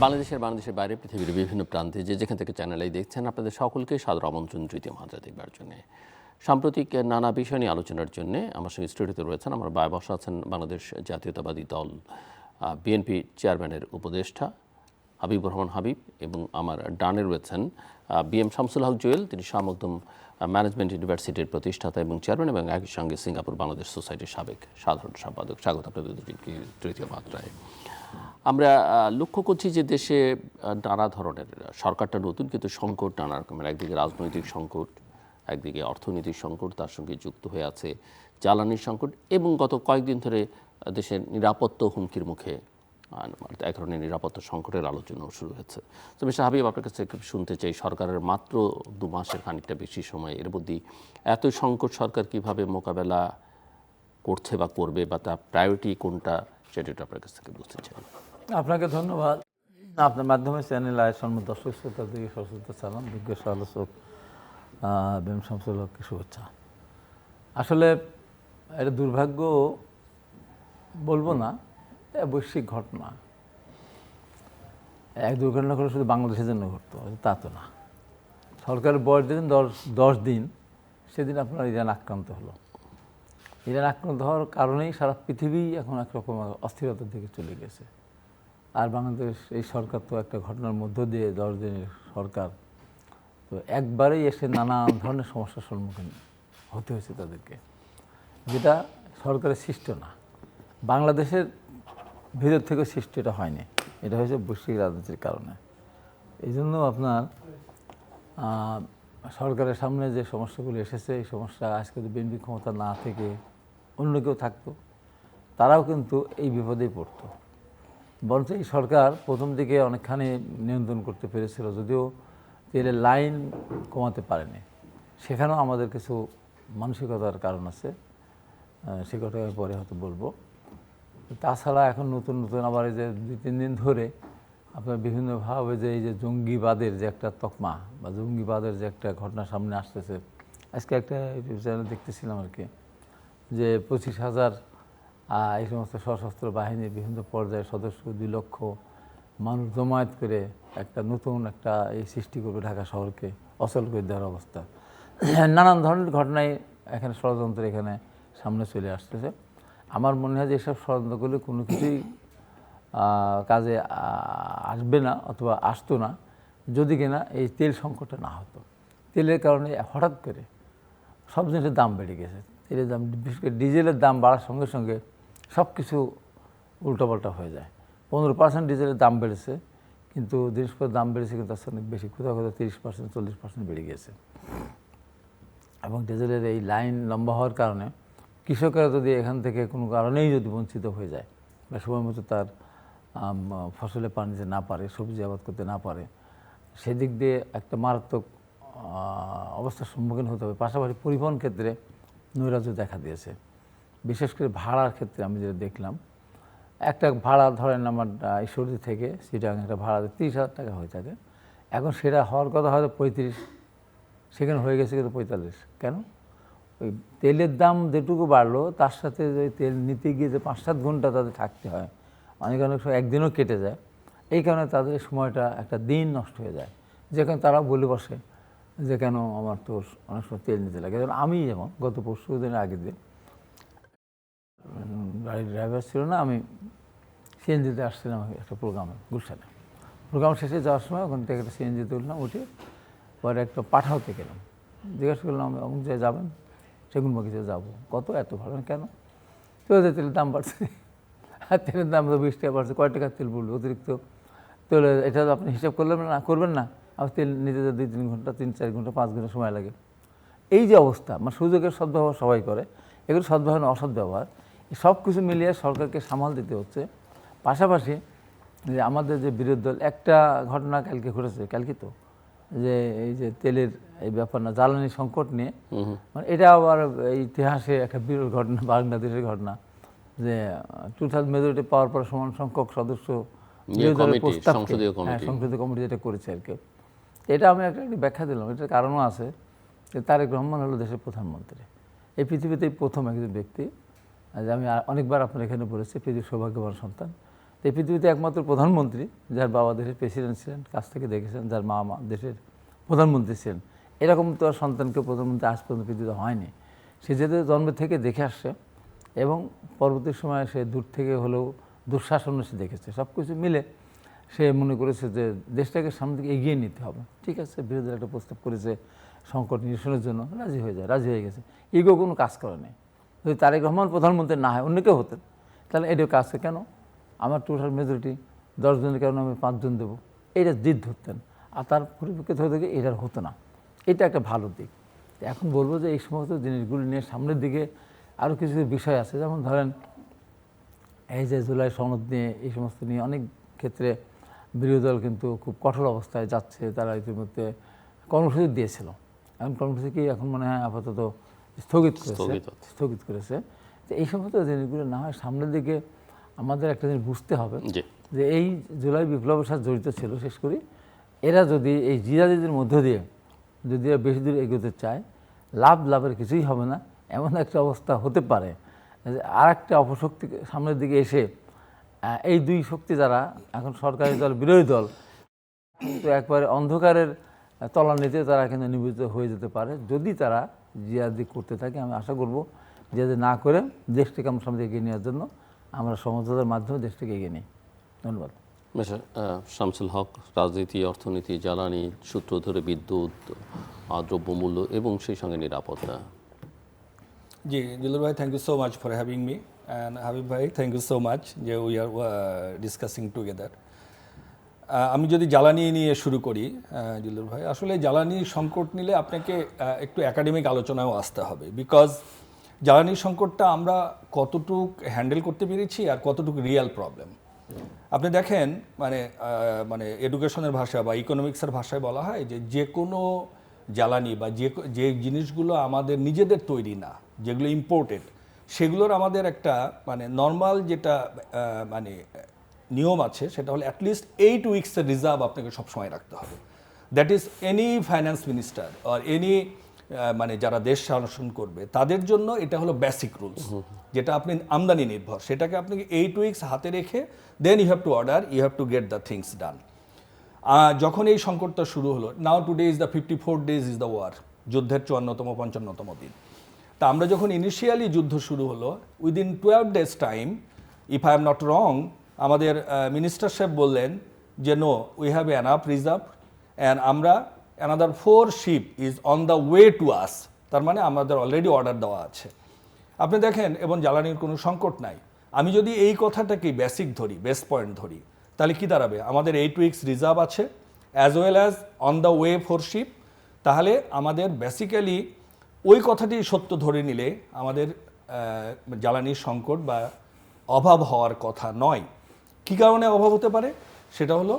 বাংলাদেশের বাইরে পৃথিবীর বিভিন্ন প্রান্তে যেখান থেকে চ্যানেলেই দেখছেন আপনাদের সকলকে সাদর আমন্ত্রণ তৃতীয় মাত্রা দেখবার জন্য। সাম্প্রতিক নানা বিষয় নিয়ে আলোচনার জন্য আমার সঙ্গে স্টুডিওতে রয়েছেন আমার বায় বসা আছেন বাংলাদেশ জাতীয়তাবাদী দল বিএনপি চেয়ারম্যানের উপদেষ্টা হাবিবুর রহমান হাবিব, এবং আমার ডানে রয়েছেন বিএম শামসুল হক জুয়েল, তিনি শাহ মখদুম ম্যানেজমেন্ট ইউনিভার্সিটির প্রতিষ্ঠাতা এবং চেয়ারম্যান, এবং একই সঙ্গে সিঙ্গাপুর বাংলাদেশ সোসাইটির সাবেক সাধারণ সম্পাদক। স্বাগত আপনাদের দুটিকে তৃতীয় মাত্রায়। আমরা লক্ষ্য করছি যে দেশে নানা ধরনের, সরকারটা নতুন কিন্তু সংকট নানা রকমের, একদিকে রাজনৈতিক সংকট, একদিকে অর্থনৈতিক সংকট, তার সঙ্গে যুক্ত হয়ে আছে জ্বালানির সংকট, এবং গত কয়েকদিন ধরে দেশের নিরাপত্তা হুমকির মুখে এক ধরনের নিরাপত্তা সংকটের আলোচনাও শুরু হয়েছে। তো মিস্টার হাবিব, আপনার কাছে শুনতে চাই, সরকারের মাত্র 2 মাসের খানিকটা বেশি সময়, এর মধ্যে এত সংকট সরকার কিভাবে মোকাবেলা করছে বা করবে, বা তার প্রায়োরিটি কোনটা, সেটা আপনার কাছ থেকে বুঝতে চাই। আপনাকে ধন্যবাদ। আপনার মাধ্যমে চ্যানেল সম্মত দর্শক শ্রোতার দিকে সশ্রদ্ধ সালাম, বিজ্ঞ আলোচক বিএম শামসুল হককে শুভেচ্ছা। আসলে এটা দুর্ভাগ্য বলবো না, বৈশ্বিক ঘটনা। এক দুর্ঘটনা করে শুধু বাংলাদেশের জন্য ঘটতো তা তো না। সরকারের বয়স দিন 10 দিন, সেদিন আপনার ইরান আক্রান্ত হলো। ইরান আক্রান্ত হওয়ার কারণেই সারা পৃথিবী এখন একরকম অস্থিরতার দিকে চলে গেছে। আর বাংলাদেশ এই সরকার তো একটা ঘটনার মধ্য দিয়ে 10 দিনের সরকার, তো একবারেই এসে নানা ধরনের সমস্যার সম্মুখীন হতে হয়েছে তাদেরকে, যেটা সরকারের সৃষ্ট না, বাংলাদেশের ভিতর থেকে সৃষ্টি এটা হয়নি, এটা হয়েছে বৈশ্বিক রাজনীতির কারণে। এই জন্য আপনার সরকারের সামনে যে সমস্যাগুলো এসেছে, এই সমস্যা আজকে যদি বিএনপি ক্ষমতা না থেকে অন্য কেউ থাকতো, তারাও কিন্তু এই বিপদেই পড়তো। বরঞ্চ এই সরকার প্রথম দিকে অনেকখানি নিয়ন্ত্রণ করতে পেরেছিল, যদিও তেলের লাইন কমাতে পারেনি। সেখানেও আমাদের কিছু মানসিকতার কারণ আছে, সে কথা আমি পরে হয়তো বলবো। তাছাড়া এখন নতুন নতুন আবার এই যে 2-3 দিন ধরে আপনার বিভিন্নভাবে যে এই যে জঙ্গিবাদের যে একটা তকমা বা জঙ্গিবাদের যে একটা ঘটনা সামনে আসতেছে, আজকে একটা ইউটিউব চ্যানেল দেখতেছিলাম আর কি, যে 25,000 এই সমস্ত সশস্ত্র বাহিনীর বিভিন্ন পর্যায়ের সদস্য, 2 লক্ষ মানুষ জমায়েত করে একটা নতুন একটা এই সৃষ্টি করবে ঢাকা শহরকে অচল করে দেওয়ার অবস্থা। নানান ধরনের ঘটনায় এখানে ষড়যন্ত্র এখানে সামনে চলে আসতেছে। আমার মনে হয় যে এসব ষড়যন্ত্রগুলো কোনো কিছুই কাজে আসবে না অথবা আসতো না যদি কিনা এই তেল সংকটটা না হতো। তেলের কারণে হঠাৎ করে সব জিনিসের দাম বেড়ে গেছে। তেলের দাম, বিশেষ করে ডিজেলের দাম বাড়ার সঙ্গে সঙ্গে সব কিছু উল্টোপাল্টা হয়ে যায়। 15% ডিজেলের দাম বেড়েছে, কিন্তু জিনিসপত্রের দাম বেড়েছে কিন্তু তার অনেক বেশি, কোথাও কোথাও 30% 40% বেড়ে গেছে। এবং ডিজেলের এই লাইন লম্বা হওয়ার কারণে কৃষকরা যদি এখান থেকে কোনো কারণেই যদি বঞ্চিত হয়ে যায় বা সময় মতো তার ফসলে পানি দিতে না পারে, সবজি আবাদ করতে না পারে, সেদিক দিয়ে একটা মারাত্মক অবস্থার সম্মুখীন হতে হবে। পাশাপাশি পরিবহন ক্ষেত্রে নৈরাজ্য দেখা দিয়েছে, বিশেষ করে ভাড়ার ক্ষেত্রে। আমি যেটা দেখলাম, একটা ভাড়া ধরেন আমার ঈশ্বরদী থেকে সিটাং একটা ভাড়া 30,000 টাকা হয়ে থাকে, এখন সেটা হওয়ার কথা হয়তো 35, সেখানে হয়ে গেছে কিন্তু 45। কেন? ওই তেলের দাম যেটুকু বাড়লো, তার সাথে ওই তেল নিতে গিয়ে যে 5-7 ঘন্টা তাদের থাকতে হয়, অনেক সময় একদিনও কেটে যায়। এই কারণে তাদের সময়টা একটা দিন নষ্ট হয়ে যায়, যেখানে তারা বলে বসে যে কেন আমার তো অনেক সময় তেল নিতে লাগে। আমি যেমন গত পরশু দিনের আগের দিন গাড়ির ড্রাইভার ছিল না, আমি সিএনজিতে আসছিলাম একটা প্রোগ্রামে গুলশানে। প্রোগ্রাম শেষে যাওয়ার সময় ওখান থেকে একটা সিএনজিতে উঠলাম, উঠে পরে একটা পাঠাওতে গেলাম। জিজ্ঞাসা করলাম অমুক জায়গায় যাবেন, সেগুনবাগিতে যাবো। কত? এত ভালো। কেন? তো তেলের দাম বাড়ছে। আর তেলের দাম তো 20 টাকা বাড়ছে, কয় টাকার তেল বললো অতিরিক্ত তেল? এটা তো আপনি হিসাব করবেন না। আবার তেল নিতে 2-3 ঘন্টা, 3-4 ঘন্টা, 5 ঘন্টা সময় লাগে। এই যে অবস্থা, মানে সুযোগের সদ্ব্যবহার সবাই করে, এগুলো সদ্ব্যবহার না অসদ্ব্যবহার, সব কিছু মিলিয়ে সরকারকে সামাল দিতে হচ্ছে। পাশাপাশি যে আমাদের যে বিরোধী দল, একটা ঘটনা কালকে ঘটেছে, কালকে তো যে এই যে তেলের এই ব্যাপার না, জ্বালানি সংকট নিয়ে, মানে এটা আবার এই ইতিহাসে একটা বিরল ঘটনা, বাংলাদেশের ঘটনা, যে 2/3 মেজরিটি পাওয়ার পর সমান সংখ্যক সদস্য সংসদীয় কমিটি যেটা করেছে আর কি। এটা আমি একটা ব্যাখ্যা দিলাম। এটার কারণও আছে যে তারেক রহমান হলো দেশের প্রধানমন্ত্রী, এই পৃথিবীতেই প্রথম একজন ব্যক্তি, যে আমি অনেকবার আপনার এখানে বলেছি, পৃথিবীর সৌভাগ্যবান সন্তান, তো এই পৃথিবীতে একমাত্র প্রধানমন্ত্রী যার বাবা দেশের প্রেসিডেন্ট ছিলেন, কাছ থেকে দেখেছেন, যার মা দেশের প্রধানমন্ত্রী ছিলেন, এরকম তো আর সন্তানকে প্রধানমন্ত্রী আজ পর্যন্ত পৃথিবীতে হয়নি। সে যেহেতু জন্ম থেকে দেখে আসছে এবং পরবর্তী সময়ে সে দূর থেকে হলেও দুঃশাসনও সে দেখেছে, সব কিছু মিলে সে মনে করেছে যে দেশটাকে সামনে দিকে এগিয়ে নিতে হবে। ঠিক আছে, বিরোধীরা একটা প্রস্তাব করেছে সংকট নিরসনের জন্য, রাজি হয়ে গেছে। ইগো কোনো কাজ করে নেই। যদি তারেক রহমান প্রধানমন্ত্রী না হয় অন্য কেউ হতেন, তাহলে এটাও কাজকে কেন আমার টোটাল মেজরিটি 10 জনের কারণে আমি 5 জন দেবো, এইটা জিদ ধরতেন। আর তার পরিপ্রেক্ষিতে হয়ে থেকে এটার হতো না। এটা একটা ভালো দিক। এখন বলবো যে এই সমস্ত জিনিসগুলি নিয়ে সামনের দিকে আরও কিছু বিষয় আছে, যেমন ধরেন এই যে জুলাই সনদ নিয়ে, এই সমস্ত নিয়ে অনেক ক্ষেত্রে বিরোধী দল কিন্তু খুব কঠোর অবস্থায় যাচ্ছে। তারা ইতিমধ্যে কর্মসূচি দিয়েছিল, এখন কর্মসূচি কি এখন মনে হয় আপাতত স্থগিত করেছে। তো এই সমস্ত জিনিসগুলো না হয় সামনের দিকে আমাদের একটা জিনিস বুঝতে হবে যে এই জুলাই বিপ্লবের সাথে জড়িত ছিল, শেষ করি এরা যদি এই জিরাজিদের মধ্য দিয়ে যদি বেশি দূর এগোতে চায়, লাভের কিছুই হবে না। এমন একটা অবস্থা হতে পারে আর একটা অপশক্তি সামনের দিকে এসে এই দুই শক্তি যারা এখন সরকারি দল বিরোধী দল কিন্তু একবারে অন্ধকারের তলানিতে তারা কিন্তু নিবেদিত হয়ে যেতে পারে যদি তারা জিয়াদি করতে থাকে। আমি আশা করব জিয়াদি না করে দেশটাকে আমরা সামনে এগিয়ে নেওয়ার জন্য আমরা সমঝোতার মাধ্যমে দেশটাকে এগিয়ে নিই। ধন্যবাদ। শামসুল হক, রাজনীতি, অর্থনীতি, জ্বালানি সূত্র ধরে বিদ্যুৎ, দ্রব্যমূল্য এবং সেই সঙ্গে নিরাপত্তা। জি জুলুর ভাই, thank you so much for having me, and Habib ভাই থ্যাংক ইউ সো মাচ যে উই আর ডিসকাসিং টুগেদার। আমি যদি জ্বালানি নিয়ে শুরু করি, জুলুর ভাই, আসলে জ্বালানি সংকট নিলে আপনাকে একটু একাডেমিক আলোচনায়ও আসতে হবে, বিকজ জ্বালানির সংকটটা আমরা কতটুক হ্যান্ডেল করতে পেরেছি আর কতটুকু রিয়েল প্রবলেম। আপনি দেখেন মানে এডুকেশনের ভাষা বা ইকোনমিক্সের ভাষায় বলা হয় যে কোনো জ্বালানি বা যে জিনিসগুলো আমাদের নিজেদের তৈরি না, যেগুলো ইম্পোর্টেড, সেগুলোর আমাদের একটা মানে নর্মাল যেটা মানে নিয়ম আছে, সেটা হলো অ্যাটলিস্ট 8 উইকসের রিজার্ভ আপনাকে সবসময় রাখতে হবে। That is any finance minister আর এনি মানে যারা দেশ শাসন করবে তাদের জন্য এটা হলো বেসিক রুলস, যেটা আপনি আমদানি নির্ভর, সেটাকে আপনি 8 উইকস হাতে রেখে দেন you have to order, you have to get the things done. যখন এই সংকটটা শুরু হলো, now today is the 54 days is the war, যুদ্ধের 54তম 55তম দিন। তা আমরা যখন ইনিশিয়ালি যুদ্ধ শুরু হলো, within 12 days time, if I am not wrong, আমাদের মিনিস্টার সাহেব বললেন যে no, we have enough reserve and আমরা another 4 ship is on the way to us, তার মানে আমাদের অলরেডি অর্ডার দেওয়া আছে। আপনি দেখেন, এবং জ্বালানির কোনো সংকট নাই। আমি যদি এই কথাটাকে বেসিক ধরি, বেস পয়েন্ট ধরি, তাহলে কি দাঁড়াবে? আমাদের 8 উইকস রিজার্ভ আছে as well as on the way 4 ship. তাহলে আমাদের বেসিক্যালি ওই কথাটি সত্য ধরে নিলে আমাদের জ্বালানির সংকট বা অভাব হওয়ার কথা নয়। কী কারণে অভাব হতে পারে? সেটা হলো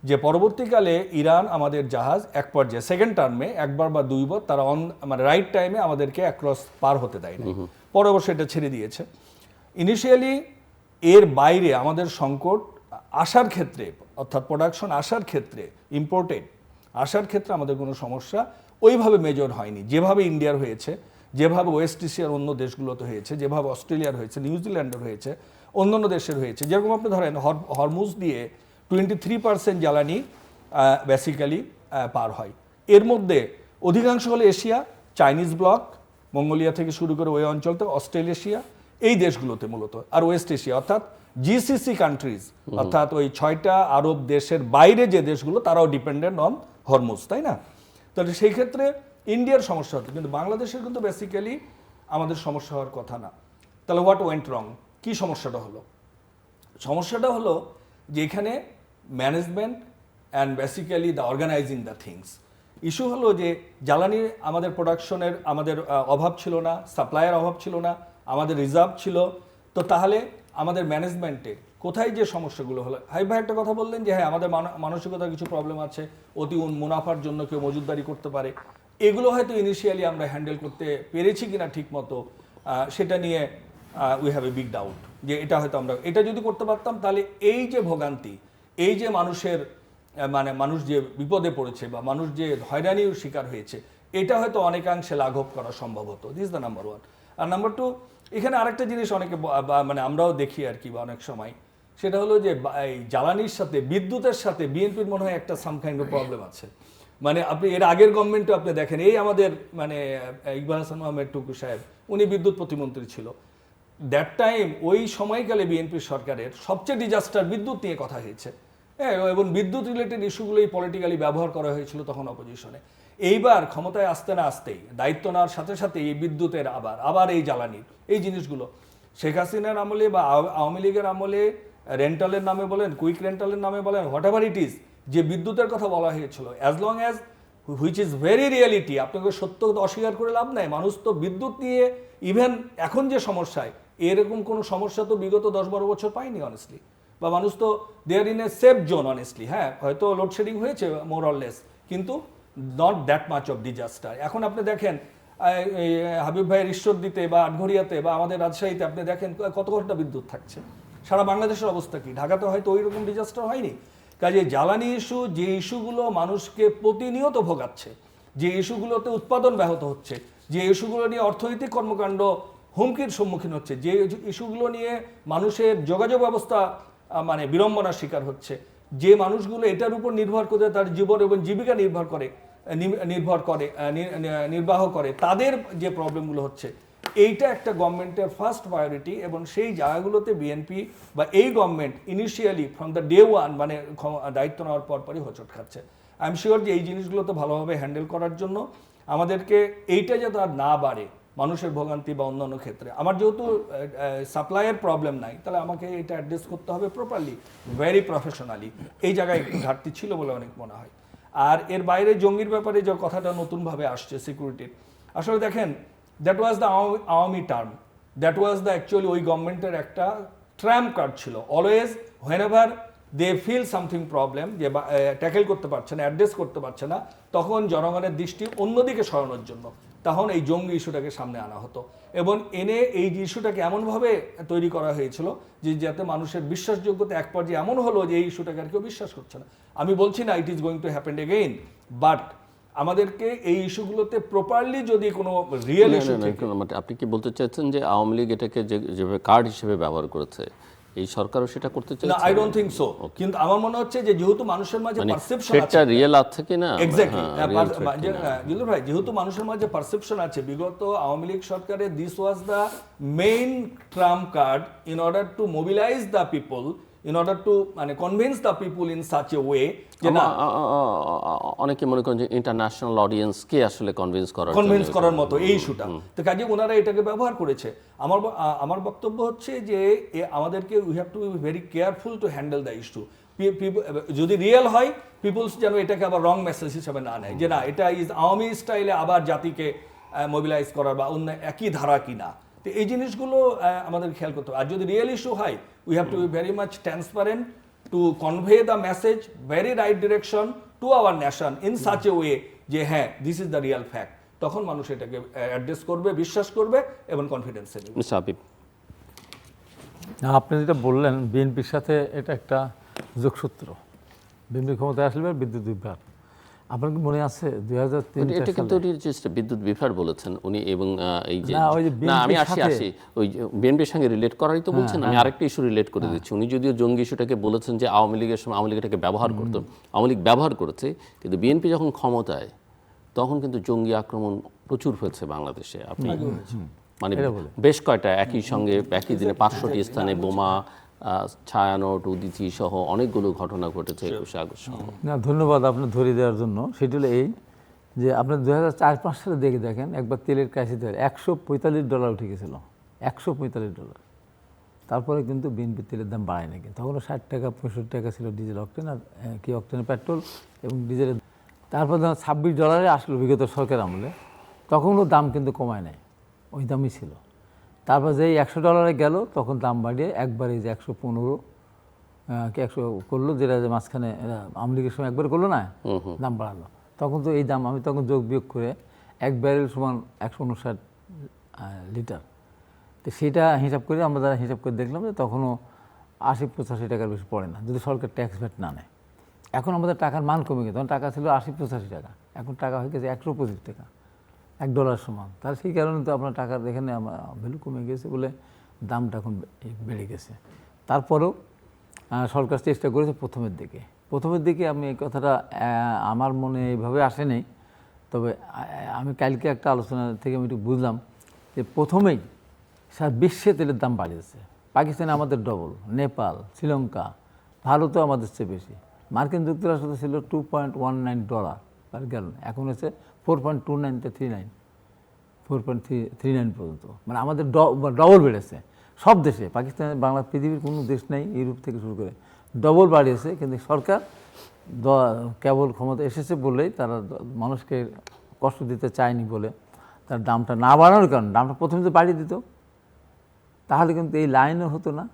যে পরবর্তীকালে ইরান আমাদের জাহাজ এক পর্যায়ে সেকেন্ড টার্মে একবার বা দুইবার তারা মানে রাইট টাইমে আমাদেরকে অ্যাক্রস পার হতে দেয় না, পরে অবশ্যই এটা ছেড়ে দিয়েছে। ইনিশিয়ালি এর বাইরে আমাদের সংকট আসার ক্ষেত্রে, অর্থাৎ প্রোডাকশন আসার ক্ষেত্রে, ইম্পোর্টেড আসার ক্ষেত্রে আমাদের কোনো সমস্যা ওইভাবে মেজর হয়নি, যেভাবে ইন্ডিয়ার হয়েছে, যেভাবে ওয়েস্ট এশিয়ার অন্য দেশগুলোতে হয়েছে, যেভাবে অস্ট্রেলিয়ার হয়েছে, নিউজিল্যান্ডের হয়েছে, অন্যান্য দেশের হয়েছে। যেরকম আপনি ধরেন হরমুজ দিয়ে 23% জ্বালানি বেসিক্যালি পার হয়। এর মধ্যে অধিকাংশ হলো এশিয়া, চাইনিজ ব্লক, মঙ্গোলিয়া থেকে শুরু করে ওই অঞ্চলতে, অস্ট্রেলেশিয়া, এই দেশগুলোতে মূলত, আর ওয়েস্ট এশিয়া অর্থাৎ জিসিসি কান্ট্রিজ, অর্থাৎ ওই 6টা আরব দেশের বাইরে যে দেশগুলো, তারাও ডিপেন্ডেন্ট অন হরমুজ, তাই না? তাহলে সেই ক্ষেত্রে ইন্ডিয়ার সমস্যা হতো, কিন্তু বাংলাদেশের কিন্তু বেসিক্যালি আমাদের সমস্যা হওয়ার কথা না। তাহলে হোয়াট ওয়েন্ট রং? কী সমস্যাটা হলো? সমস্যাটা হলো যে এখানে management and basically the organizing the things. Issue হলো যে জ্বালানির আমাদের প্রোডাকশনের আমাদের অভাব ছিল না, সাপ্লাইয়ের অভাব ছিল না, আমাদের রিজার্ভ ছিল। তো তাহলে আমাদের ম্যানেজমেন্টে কোথায় যে সমস্যাগুলো হলো? হাই ভাই একটা কথা বললেন যে হ্যাঁ, আমাদের মানসিকতার কিছু প্রবলেম আছে, অতি মুনাফার জন্য কেউ মজুতদারি করতে পারে। এগুলো হয়তো ইনিশিয়ালি আমরা হ্যান্ডেল করতে পেরেছি কিনা ঠিক মতো, সেটা নিয়ে we have a big doubt যে এটা হয়তো আমরা এটা যদি করতে পারতাম, তাহলে এই যে ভোগান্তি, এই যে মানুষের মানে মানুষ যে বিপদে পড়েছে বা মানুষ যে হয়রানির শিকার হয়েছে, এটা হয়তো অনেকাংশে লাঘব করা সম্ভব হতো। This the number 1। আর নাম্বার 2, এখানে আরেকটা জিনিস অনেকে মানে আমরাও দেখি আর কি, বা অনেক সময়, সেটা হলো যে এই জ্বালানির সাথে বিদ্যুতের সাথে বিএনপির মনে হয় একটা সাম কাইন্ড অফ প্রবলেম আছে। মানে আপনি এর আগের গভর্নমেন্টও আপনি দেখেন, এই আমাদের মানে ইকবাল হাসান আহমেদ টুকু সাহেব, উনি বিদ্যুৎ প্রতিমন্ত্রী ছিল। দ্যাট টাইম ওই সময়কালে বিএনপি সরকারের সবচেয়ে ডিজাস্টার বিদ্যুৎ নিয়ে কথা হয়েছে, হ্যাঁ, এবং বিদ্যুৎ রিলেটেড ইস্যুগুলোই পলিটিক্যালি ব্যবহার করা হয়েছিল তখন অপোজিশনে। এইবার ক্ষমতায় আসতে না আসতেই, দায়িত্ব নেওয়ার সাথে সাথে এই বিদ্যুতের আবার এই জ্বালানির এই জিনিসগুলো শেখ হাসিনার আমলে বা আওয়ামী লীগের আমলে রেন্টালের নামে বলেন, কুইক রেন্টালের নামে বলেন, হোয়াট এভার ইট ইজ, যে বিদ্যুতের কথা বলা হয়েছিল, as long as which is very reality, আপনাকে সত্য অস্বীকার করে লাভ নাই। মানুষ তো বিদ্যুৎ নিয়ে ইভেন এখন যে সমস্যায়, এরকম কোনো সমস্যা তো বিগত 10-12 বছর পাইনি অনেস্টলি, বা মানুষ তো there in a safe zone honestly. হ্যাঁ, হয়তো লোডশেডিং হয়েছে মোর অর লেস, কিন্তু not that much of disaster. এখন আপনি দেখেন হাবিব ভাইয়ের ঈশ্বরদীতে বা আটঘরিয়াতে বা আমাদের রাজশাহীতে আপনি দেখেন কত ঘন্টা বিদ্যুৎ থাকছে। সারা বাংলাদেশের অবস্থা কি? ঢাকাতে হয়তো ওই রকম ডিজাস্টার হয়নি। কাজে জ্বালানি ইস্যু, যে ইস্যুগুলো মানুষকে প্রতিনিয়ত ভোগাচ্ছে, যে ইস্যুগুলোতে উৎপাদন ব্যাহত হচ্ছে, যে ইস্যুগুলো নিয়ে অর্থনৈতিক কর্মকাণ্ড হুমকির সম্মুখীন হচ্ছে, যে ইস্যুগুলো নিয়ে মানুষের যোগাযোগ ব্যবস্থা মানে বিড়ম্বনার শিকার হচ্ছে, যে মানুষগুলো এটার উপর নির্ভর করে তার জীবন এবং জীবিকা নির্বাহ করে, তাদের যে প্রবলেমগুলো হচ্ছে, এইটা একটা গভর্নমেন্টের ফার্স্ট প্রায়োরিটি। এবং সেই জায়গাগুলোতে বিএনপি বা এই government initially from the day one মানে দায়িত্ব নেওয়ার পরপরই হোঁচট খাচ্ছে। আই এম শিওর যে এই জিনিসগুলোতে ভালোভাবে হ্যান্ডেল করার জন্য আমাদেরকে এইটা যাতে আর না বাড়ে, মানুষের ভোগান্তি বা অন্যান্য ক্ষেত্রে। আমার যেহেতু সাপ্লাইয়ের প্রবলেম নাই, তাহলে আমাকে এটা অ্যাড্রেস করতে হবে প্রপারলি, ভেরি প্রফেশনালি। এই জায়গায় একটু ঘাটতি ছিল বলে অনেক মনে হয়। আর এর বাইরে জঙ্গির ব্যাপারে যে কথাটা নতুনভাবে আসছে সিকিউরিটির, আসলে দেখেন, that was the Awami term, that was the actually ওই গভর্নমেন্টের একটা ট্র্যাম্প কার্ড ছিল। Always whenever they feel something problem, যে ট্যাকেল করতে পারছে না, অ্যাড্রেস করতে পারছে না, তখন জনগণের দৃষ্টি অন্যদিকে সরানোর জন্য তখন এই জঙ্গি ইস্যুটাকে সামনে আনা হতো। এবং এনে এই ইস্যুটাকে এমনভাবে তৈরি করা হয়েছিল যে যাতে মানুষের বিশ্বাসযোগ্যতা এক পর্যায়ে এমন হলো যে এই ইস্যুটাকে আর কেউ বিশ্বাস করছে না। আমি বলছি না it is going to happen again, but আমাদেরকে এই ইস্যুগুলোতে প্রপারলি যদি কোনো রিয়েল ইস্যু থেকে, আপনি কি বলতে চাইছেন যে আওয়ামী লীগ এটাকে যেভাবে কার্ড হিসেবে ব্যবহার করেছে, এই সরকারও সেটা করতে চাইছে? না, আই ডোন্ট থিংক সো। কিন্তু আমার মনে হচ্ছে যে যেহেতু মানুষের মাঝে পারসেপশন আছে, সেটা রিয়েল আছে কিনা, এক্স্যাক্টলি জিলুর ভাই, যেহেতু মানুষের মাঝে পারসেপশন আছে, বিগত আওয়ামী লীগ সরকারের this was the main trump card in order to mobilise the people, in order to মানে convince the people in such a way যে না, অনেকে মনে করেন যে ইন্টারন্যাশনাল অডিয়েন্সকে আসলে কনভিন্স করার মতো এই ইস্যুটা। তো কাজে ওনারা এটাকে ব্যবহার করেছে। আমার বক্তব্য হচ্ছে যে আমাদেরকে we have to be very careful to handle the issue. যদি রিয়েল হয়, পিপলস যেন এটাকে আবার রং মেসেজ হিসেবে না নেয় যে না এটা ইজ আওয়ামী স্টাইলে আবার জাতিকে মোবিলাইজ করার বা অন্য একই ধারা কিনা। তো এই জিনিসগুলো আমাদের খেয়াল করতে হবে। আর যদি রিয়েল ইস্যু হয়, we have to be very much transparent to convey the message very right direction to our nation in such a way যে হ্যাঁ this is the real fact. তখন মানুষ এটাকে অ্যাড্রেস করবে, বিশ্বাস করবে এবং কনফিডেন্স নেবে। আপনি যেটা বললেন বিএনপির সাথে এটা একটা যোগসূত্র, বিএনপি ক্ষমতায় আসলে বিদ্যুৎ বিভ্রাট। আপনার কি মনে আছে 2003 এটা কিন্তু বিদ্যুৎ বিভ্রাট বলেছেন উনি, এবং এই যে না আমি আসি ওই বিএনপির সঙ্গে রিলেট করারই তো বলছেন। আমি আরেকটা ইস্যু রিলেট করে দিচ্ছি। উনি যদিও জঙ্গি ইস্যুটাকে বলেছেন যে আওয়ামী লীগের সময় আওয়ামী লীগ এটাকে ব্যবহার করতো, আওয়ামী লীগ ব্যবহার করেছে, কিন্তু বিএনপি যখন ক্ষমতায় তখন কিন্তু জঙ্গি আক্রমণ প্রচুর হয়েছে বাংলাদেশে। আপনি মানে বেশ কয়টা একই সঙ্গে একই দিনে 500টি স্থানে বোমা, ছায়ানট, উদিচি সহ অনেকগুলো ঘটনা ঘটেছে 21 আগস্ট সহ। না, ধন্যবাদ আপনার ধরিয়ে দেওয়ার জন্য। সেটি হলো এই যে আপনার 2004-05 সালে দেখেন একবার তেলের ক্রাইসিস $145 উঠে গেছিল, $145। তারপরে কিন্তু বিএনপি তেলের দাম বাড়ায় নাকি, তখনও 60 টাকা 65 টাকা ছিল ডিজেল অক্টেন আর কি অক্টেনের পেট্রোল এবং ডিজেলের। তারপর যখন $26 আসলো বিগত সরকার আমলে, তখনও দাম কিন্তু কমায় নাই, ওই দামই ছিল। তারপর যেই $100 গেল তখন দাম বাড়িয়ে একবারে যে 115 কি 100 করলো, যেটা যে মাঝখানে আওয়ামী লীগের সময় একবার করলো না, দাম বাড়ালো। তখন তো এই দাম আমি তখন যোগ বিয়োগ করে 1 ব্যারেল সমান 159 লিটার। তো সেটা হিসাব করে আমরা যারা হিসাব করে দেখলাম যে তখনও 80-85 টাকার বেশি পড়ে না যদি সরকার ট্যাক্স ভ্যাট না নেয়। এখন আমাদের টাকার মান কমে গেছে, তখন টাকা ছিল 80-85 টাকা, এখন টাকা হয়ে গেছে 125 টাকা, $1 সমান। তার সেই কারণে তো আপনার টাকার এখানে ভ্যালু কমে গেছে বলে দামটা এখন বেড়ে গেছে। তারপরেও সরকার চেষ্টা করেছে প্রথমের দিকে আমি এই কথাটা আমার মনে এইভাবে আসেনি, তবে আমি কালকে একটা আলোচনা থেকে আমি একটু বুঝলাম যে প্রথমেই সারা বিশ্বে তেলের দাম বাড়িয়েছে। পাকিস্তানে আমাদের ডবল, নেপাল, শ্রীলঙ্কা, ভারতও আমাদের চেয়ে বেশি। মার্কিন যুক্তরাষ্ট্র ছিল $2.19 পার গ্যালন, এখন হচ্ছে 4.29 4.39 পর্যন্ত, মানে আমাদের ডবল বেড়েছে সব দেশে। পাকিস্তানে, বাংলা, পৃথিবীর কোনো দেশ নেই ইউরোপ থেকে শুরু করে ডবল বাড়িয়েছে। কিন্তু সরকার কেবল ক্ষমতা এসেছে বলেই তারা মানুষকে কষ্ট দিতে চায়নি বলে তার দামটা না বাড়ানোর কারণে দামটা প্রথমে তো বাড়িয়ে দিত, তাহলে কিন্তু এই লাইনও হতো না,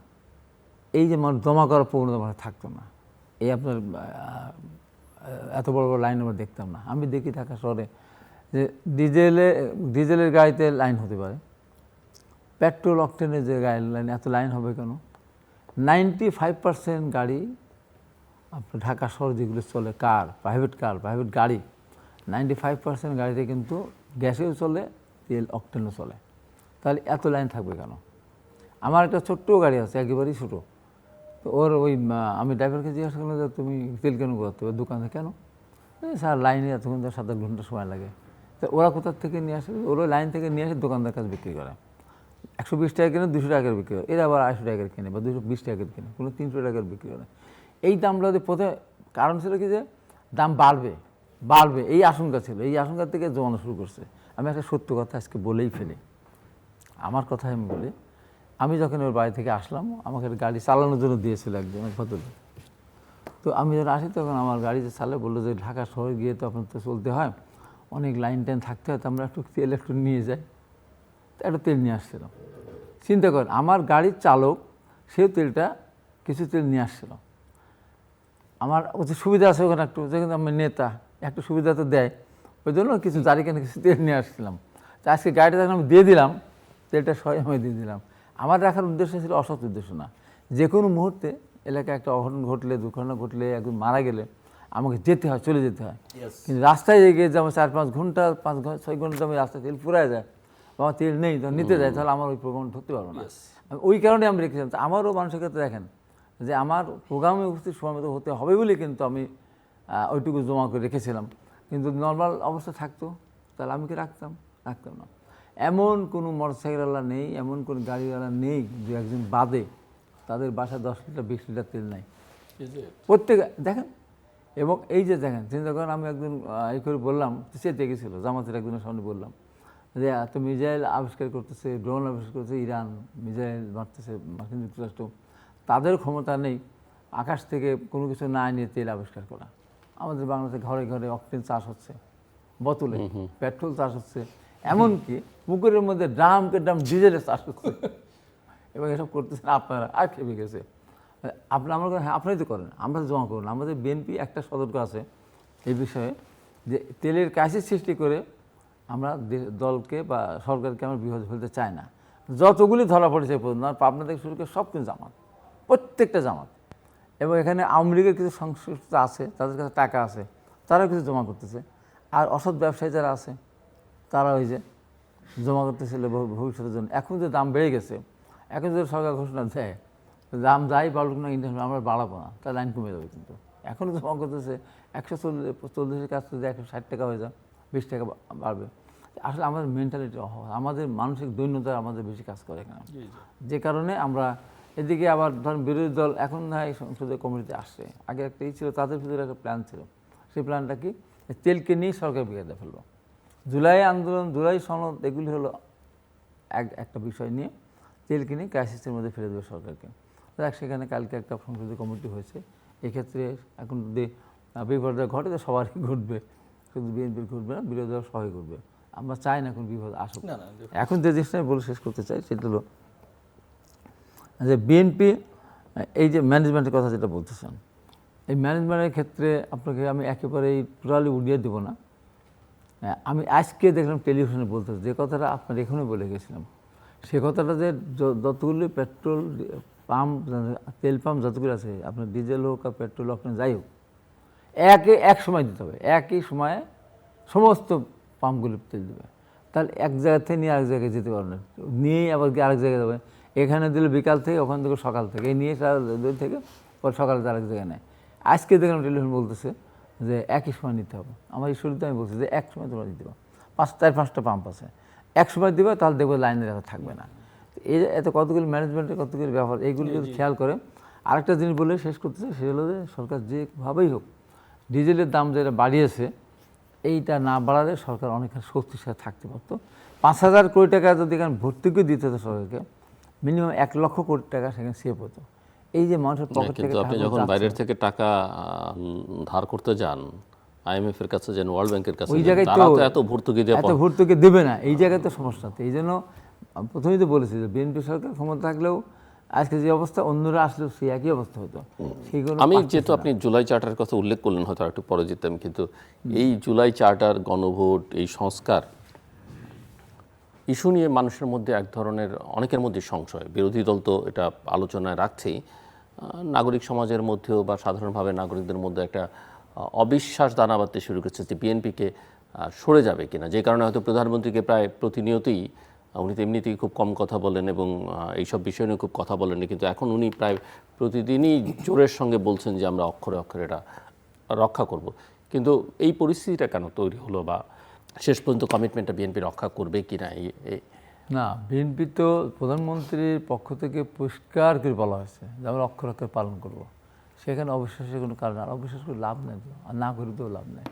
এই যে মানুষ জমা করার প্রবণতা থাকতো না, এই আপনার এত বড় বড় লাইন আমরা দেখতাম না। আমি দেখি ঢাকা শহরে যে ডিজেলের গাড়িতে লাইন হতে পারে, পেট্রোল অকটেনের যে গাড়ির লাইন, এত লাইন হবে কেন? 95% গাড়ি আপনার ঢাকা শহর যেগুলো চলে প্রাইভেট গাড়ি, 95% গাড়িতে কিন্তু গ্যাসেও চলে, তেল অকটেনও চলে। তাহলে এত লাইন থাকবে কেন? আমার একটা ছোট্ট গাড়ি আছে, একেবারেই ছোটো, তো ওর আমি ড্রাইভারকে জিজ্ঞাসা করলাম যে তুমি তেল কেন করতে হবে দোকানে? কেন? স্যার লাইনে এতক্ষণ 7-8 ঘন্টা সময় লাগে। তো ওরা কোথার থেকে নিয়ে আসে? ওরা লাইন থেকে নিয়ে আসে দোকানদার কাছে বিক্রি করে, 120 টাকা কিনে 200 টাকার বিক্রি করে, এরা আবার 250 টাকার কিনে বা 220 টাকার কিনে, কোনো 300 টাকার বিক্রি করে। এই দামটা প্রথমে কারণ ছিল কি যে দাম বাড়বে এই আশঙ্কা ছিল, এই আশঙ্কা থেকে জমানো শুরু করছে। আমি একটা সত্য কথা আজকে বলেই ফেলি, আমার কথা আমি বলি। আমি যখন ওর বাড়ি থেকে আসলাম, আমাকে গাড়ি চালানোর জন্য দিয়েছিল একজন ভদ্রলোক। তো আমি যখন আসি তখন আমার গাড়ি যে চালে বললো যে ঢাকা শহরে গিয়ে তো আপনার তো চলতে হয়, অনেক লাইন টাইন থাকতে হয়, তো আমরা তেল একটু নিয়ে যাই। একটা তেল নিয়ে আসছিলাম। চিন্তা করেন, আমার গাড়ির চালক সেও কিছু তেল নিয়ে আসছিল। আমার ওদের সুবিধা আছে ওখানে একটু, যেখানে আমি নেতা একটু সুবিধা তো দেয়, ওই জন্য কিছু জারিখানে কিছু তেল নিয়ে আসছিলাম। তো আজকে গাড়িটা যখন আমি দিয়ে দিলাম, তেলটা সবাই আমি দিয়ে দিলাম। আমার রাখার উদ্দেশ্য ছিল অসৎ উদ্দেশ্য না, যে কোনো মুহূর্তে এলাকায় একটা অঘটন ঘটলে, দুর্ঘটনা ঘটলে, একজন মারা গেলে আমাকে যেতে হয়, চলে যেতে হয়। কিন্তু রাস্তায় গিয়ে যেমন 4-5 ঘন্টা 5-6 ঘন্টা আমি রাস্তায় তেল ফুরায় যায়, আমার তেল নেই, তখন নিতে যায়, তাহলে আমার ওই প্রোগ্রাম ধরতে পারবো না। ওই কারণে আমি রেখেছিলাম। আমারও মানুষের ক্ষেত্রে দেখেন যে আমার প্রোগ্রামে উপস্থিত সময় মতো হতে হবে বলে কিন্তু আমি ওইটুকু জমা করে রেখেছিলাম। কিন্তু নর্মাল অবস্থা থাকতো, তাহলে আমি কি রাখতাম না। এমন কোনো মোটরসাইকেলওয়ালা নেই, এমন কোনো গাড়িওয়ালা নেই যে একজন বাদে তাদের বাসায় 10 লিটার 20 লিটার তেল নাই, প্রত্যেক দেখেন। এবং এই যে দেখেন, চিন্তা করেন, আমি একজন এই করে বললাম, চেতে গেছিল জামাতের একজনের সামনে বললাম যে এত মিসাইল আবিষ্কার করতেছে, ড্রোন আবিষ্কার করতেছে ইরান, মিসাইল মারতেছে মার্কিন যুক্তরাষ্ট্র, তাদের ক্ষমতা নেই আকাশ থেকে কোনো কিছু না নিয়ে তেল আবিষ্কার করা। আমাদের বাংলাদেশে ঘরে ঘরে অক্টেন চাষ হচ্ছে, বোতলে পেট্রোল চাষ হচ্ছে, এমনকি পুকুরের মধ্যে ড্রামকে ড্রাম ডিজেলের চাষ হচ্ছে। এবং এসব করতেছেন আপনারা, আর খেপে গেছে। আমার হ্যাঁ, আপনারাই তো করেন, আমরা জমা করুন। আমাদের বিএনপি একটা সতর্ক আছে এই বিষয়ে, যে তেলের ক্রাইসিস সৃষ্টি করে আমরা দলকে বা সরকারকে আমরা বিপদে ফেলতে চাই না। যতগুলি ধরা পড়েছে পাবনা থেকে শুরু করে সব কিন্তু জামাত, প্রত্যেকটা জামাত। এবং এখানে আওয়ামী লীগের কিছু সংশ্লিষ্ট আছে, তাদের কাছে টাকা আছে, তারা কিছু জমা করতেছে। আর অসৎ ব্যবসায়ী যারা আছে তারা ওই যে জমা করতেছিল ভবিষ্যতের জন্য। এখন যে দাম বেড়ে গেছে, এখন যদি সরকার ঘোষণা দেয় দাম যাই বাড়ুক না, ইন্টারনেট আমরা বাড়াবো না, তার লাইন কমে যাবে। কিন্তু এখনও জমা করতেছে 140 কাজ যদি 160 টাকা হয়ে যায়, 20 টাকা বাড়বে। আসলে আমাদের মেন্টালিটি অভাব, আমাদের মানসিক দৈন্যতা আমাদের বেশি কাজ করে এখানে, যে কারণে আমরা এদিকে আবার ধরেন বিরোধী দল এখন না এই সংসদীয় কমিটিতে আসছে, আগে একটা ছিল, তাদের ভিতরে একটা প্ল্যান ছিল। সেই প্ল্যানটা কি, তেলকে নিয়ে সরকার বিঘাতে ফেলবো। জুলাই আন্দোলন, জুলাই সনদ, এগুলি হলো একটা বিষয় নিয়ে তেল কিনে ক্রাইসিসের মধ্যে ফেলে দেবে সরকারকে। দেখ, সেখানে কালকে একটা সংসদীয় কমিটি হয়েছে। এক্ষেত্রে এখন যদি বিপদ ঘটে তো সবারই ঘটবে, শুধু বিএনপির ঘটবে না, বিরোধী দল সবাই ঘটবে। আমরা চাই না এখন বিপদ আসুক। এখন যে জিনিসটা আমি বলে শেষ করতে চাই সেটা হলো যে বিএনপি এই যে ম্যানেজমেন্টের কথা যেটা বলতেছেন, এই ম্যানেজমেন্টের ক্ষেত্রে আপনাকে আমি একেবারেই টোটালি উড়িয়ে দেবো না। আমি আজকে দেখলাম টেলিভিশনে বলতেছে যে কথাটা আপনার এখানে বলে গেছিলাম, সে কথাটা যে যতগুলি পেট্রোল পাম্প, তেল পাম্প যতগুলো আছে, আপনার ডিজেল হোক আর পেট্রোল হোক, যাই হোক, এক সময় দিতে হবে, একই সময়ে সমস্ত পাম্পগুলি তেল দেবে। তাহলে এক জায়গা থেকে নিয়ে আরেক জায়গায় যেতে পারবে না, নিয়েই আবার আরেক জায়গায় যাবে। এখানে দিলে বিকাল থেকে, ওখান থেকে সকাল থেকে, এই নিয়ে সারা থেকে পরে সকালে তার এক জায়গায় নেয়। আজকে দেখলাম টেলিভিশন বলতেছে যে একই সময় নিতে হবে। আমার এই শুরুতে আমি বলছি যে এক সময় তোমরা দিতে পারো, 4-5টা পাম্প আছে, এক সময় দিবে, তাহলে দেখবে লাইনের রাখা থাকবে না। এই এত কতগুলি ম্যানেজমেন্টের কতগুলি ব্যাপার, এইগুলি যদি খেয়াল করে। আরেকটা জিনিস বলে শেষ করতেছে, সেটা হলো যে সরকার যেভাবেই হোক ডিজেলের দাম যেটা বাড়িয়েছে, এইটা না বাড়ালে সরকার অনেকখানি স্বস্তির সাথে থাকতে পারতো। 5,000 কোটি টাকা যদি এখানে ভর্তুকি দিতে হতো সরকারকে, মিনিমাম 1 লক্ষ কোটি টাকা সেখানে সেভ হতো। এই যে মানুষের পকেট থেকে কিন্তু আপনি যখন বাইরের থেকে টাকা ধার করতে যান, IMF এর কাছে যান, ওয়ার্ল্ড ব্যাংকের কাছে ওই যান, জায়গায় তারা তো তো এত ভর্তুকি দিয়ে এত ভর্তুকি দেবে না, এই জায়গায় তো সমস্যা। তো এই জন্য আমি প্রথমেই তো বলেছি যে বিএনপি সরকার ক্ষমতা থাকলেও আজকে যে অবস্থা, অন্যরা আসলেও সেই একই অবস্থা হতো। সেইগুলো আমি যেহেতু আপনি জুলাই চার্টারের কথা উল্লেখ করলেন, হয়তো একটু পরে যেতাম, কিন্তু এই জুলাই চার্টার, গণভোট, এই সংস্কার ইস্যু নিয়ে মানুষের মধ্যে এক ধরনের, অনেকের মধ্যে সংশয়। বিরোধী দল তো এটা আলোচনায় রাখছেই, নাগরিক সমাজের মধ্যেও বা সাধারণভাবে নাগরিকদের মধ্যে একটা অবিশ্বাস দানা বাঁধতে শুরু করেছে যে বিএনপিকে সরে যাবে কিনা। যে কারণে হয়তো প্রধানমন্ত্রীকে প্রায় প্রতিনিয়তই, উনি তো এমনিতেই খুব কম কথা বলেন এবং এইসব বিষয় নিয়ে খুব কথা বলেন, কিন্তু এখন উনি প্রায় প্রতিদিনই জোরের সঙ্গে বলছেন যে আমরা অক্ষরে অক্ষরে এটা রক্ষা করব। কিন্তু এই পরিস্থিতিটা কেন তৈরি হলো, বা শেষ পর্যন্ত কমিটমেন্টটা বিএনপি রক্ষা করবে কিনা? না, বিএনপি তো প্রধানমন্ত্রীর পক্ষ থেকে পরিষ্কার করে বলা হয়েছে যে আমরা অক্ষর অক্ষরে পালন করব। সেখানে অবিশ্বাসের কোনো কারণ, আর অবিশ্বাস করে লাভ নেই, আর না করিতেও লাভ নেই।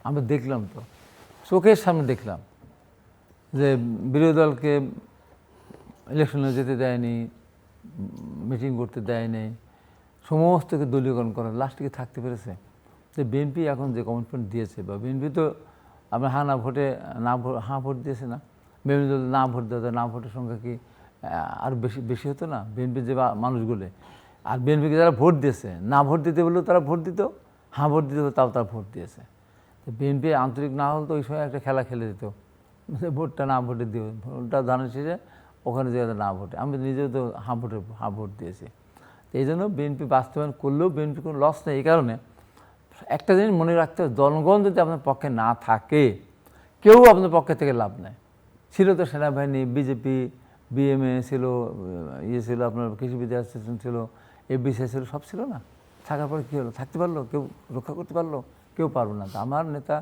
আমরা দেখলাম তো, চোখের সামনে দেখলাম যে বিরোধী দলকে ইলেকশনে যেতে দেয়নি, মিটিং করতে দেয়নি, সমস্তকে দলীয়করণ করে, লাস্টকে থাকতে পেরেছে। যে বিএনপি এখন যে কমিটমেন্ট দিয়েছে, বা বিএনপি তো আমরা না ভোটে হাঁ ভোট দিয়েছে না, বিভিন্ন দল না ভোট দেওয়া, না ভোটের সংখ্যা কি আরও বেশি হতো না বিএনপির যে মানুষগুলো? আর বিএনপিকে যারা ভোট দিয়েছে, না ভোট দিতে বললেও তারা ভোট দিত, হাঁ ভোট দিতে তাও তারা ভোট দিয়েছে। তো বিএনপি আন্তরিক না হলে তো ওই সময় একটা খেলা খেলে দিত, ভোটটা না ভোটে দিও, ভোটটা ধানের শেষে ওখানে যে না ভোটে। আমি নিজেও তো হাঁ ভোট দিয়েছি। এই জন্য বিএনপি বাস্তবায়ন করলেও বিএনপি কোনো লস নেই। এই কারণে একটা জিনিস মনে রাখতে হবে, জনগণ যদি আপনার পক্ষে না থাকে, কেউ আপনার পক্ষে থেকে লাভ নেই। ছিল তো সেনাবাহিনী, বিজেপি, বিএমএ ছিল, ছিল আপনার কৃষিবিদ্যা অ্যাসোসিয়েশন ছিল, এফবিসি ছিল, সব ছিল না। থাকার পরে কী হলো? থাকতে পারলো? কেউ রক্ষা করতে পারলো? কেউ পারবে না। তো আমার নেতা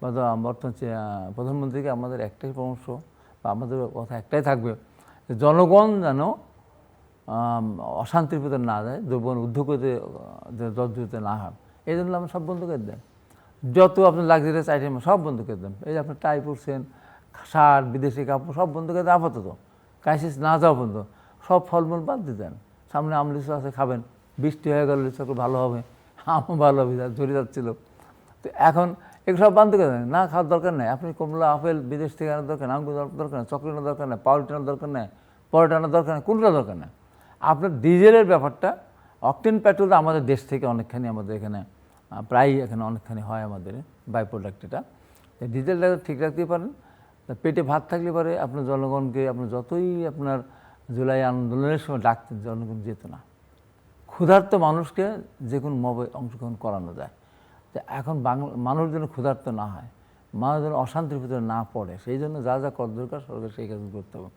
বা বর্তমান প্রধানমন্ত্রীকে আমাদের একটাই পরামর্শ, বা আমাদের কথা একটাই থাকবে, যে জনগণ যেন অশান্তির ভিতরে না যায়, দ্রব্য উদ্যোগতে জর্জরিত না হয়। এই জন্য আমরা সব বন্ধ করে দেন, যত আপনার লাক্সারিয়াস আইটেম সব বন্ধ করে দেন। এই যে আপনার টাই পরছেন, শার্ট, বিদেশি কাপড় সব বন্ধ করে দেন আপাতত, ক্রাইসিস না যাওয়া পর্যন্ত। সব ফলমূল বাদ দিয়ে দেন। সামনে আম লিচু আছে, খাবেন। বৃষ্টি হয়ে গেল, লিচু ভালো হবে, আমও ভালো হবে, ঝরে যাচ্ছিল। তো এখন এগুলো সব বন্ধ করে দেন, না খাওয়ার দরকার নেই। আপনি কমলা, আপেল বিদেশ থেকে আনার দরকার নেই, আঙ্গুর দরকার নেই, চকলেট আনার দরকার নেই, পাউরুটি আনার দরকার নেই, পরোটা আনার দরকার নেই, কোনটা দরকার নেই। আপনার ডিজেলের ব্যাপারটা, অকটেন পেট্রোল আমাদের দেশ থেকে অনেকখানি, আমাদের এখানে প্রায় এখানে অনেকখানি হয় আমাদের বাই প্রোডাক্ট। এটা ডিজেলটা ঠিক রাখতে পারেন, পেটে ভাত থাকলে পারে আপনার জনগণকে, আপনার যতই আপনার জুলাই আন্দোলনের সময় ডাকতেন, জনগণ যেত না। ক্ষুধার্ত মানুষকে যে কোনো মবে অংশগ্রহণ করানো যায়। তো এখন মানুষ যেন ক্ষুধার্ত না হয়, মানুষ যেন অশান্তির ভিতরে না পড়ে, সেই জন্য যা যা করা দরকার সরকার সেই কাজ করতে হবে।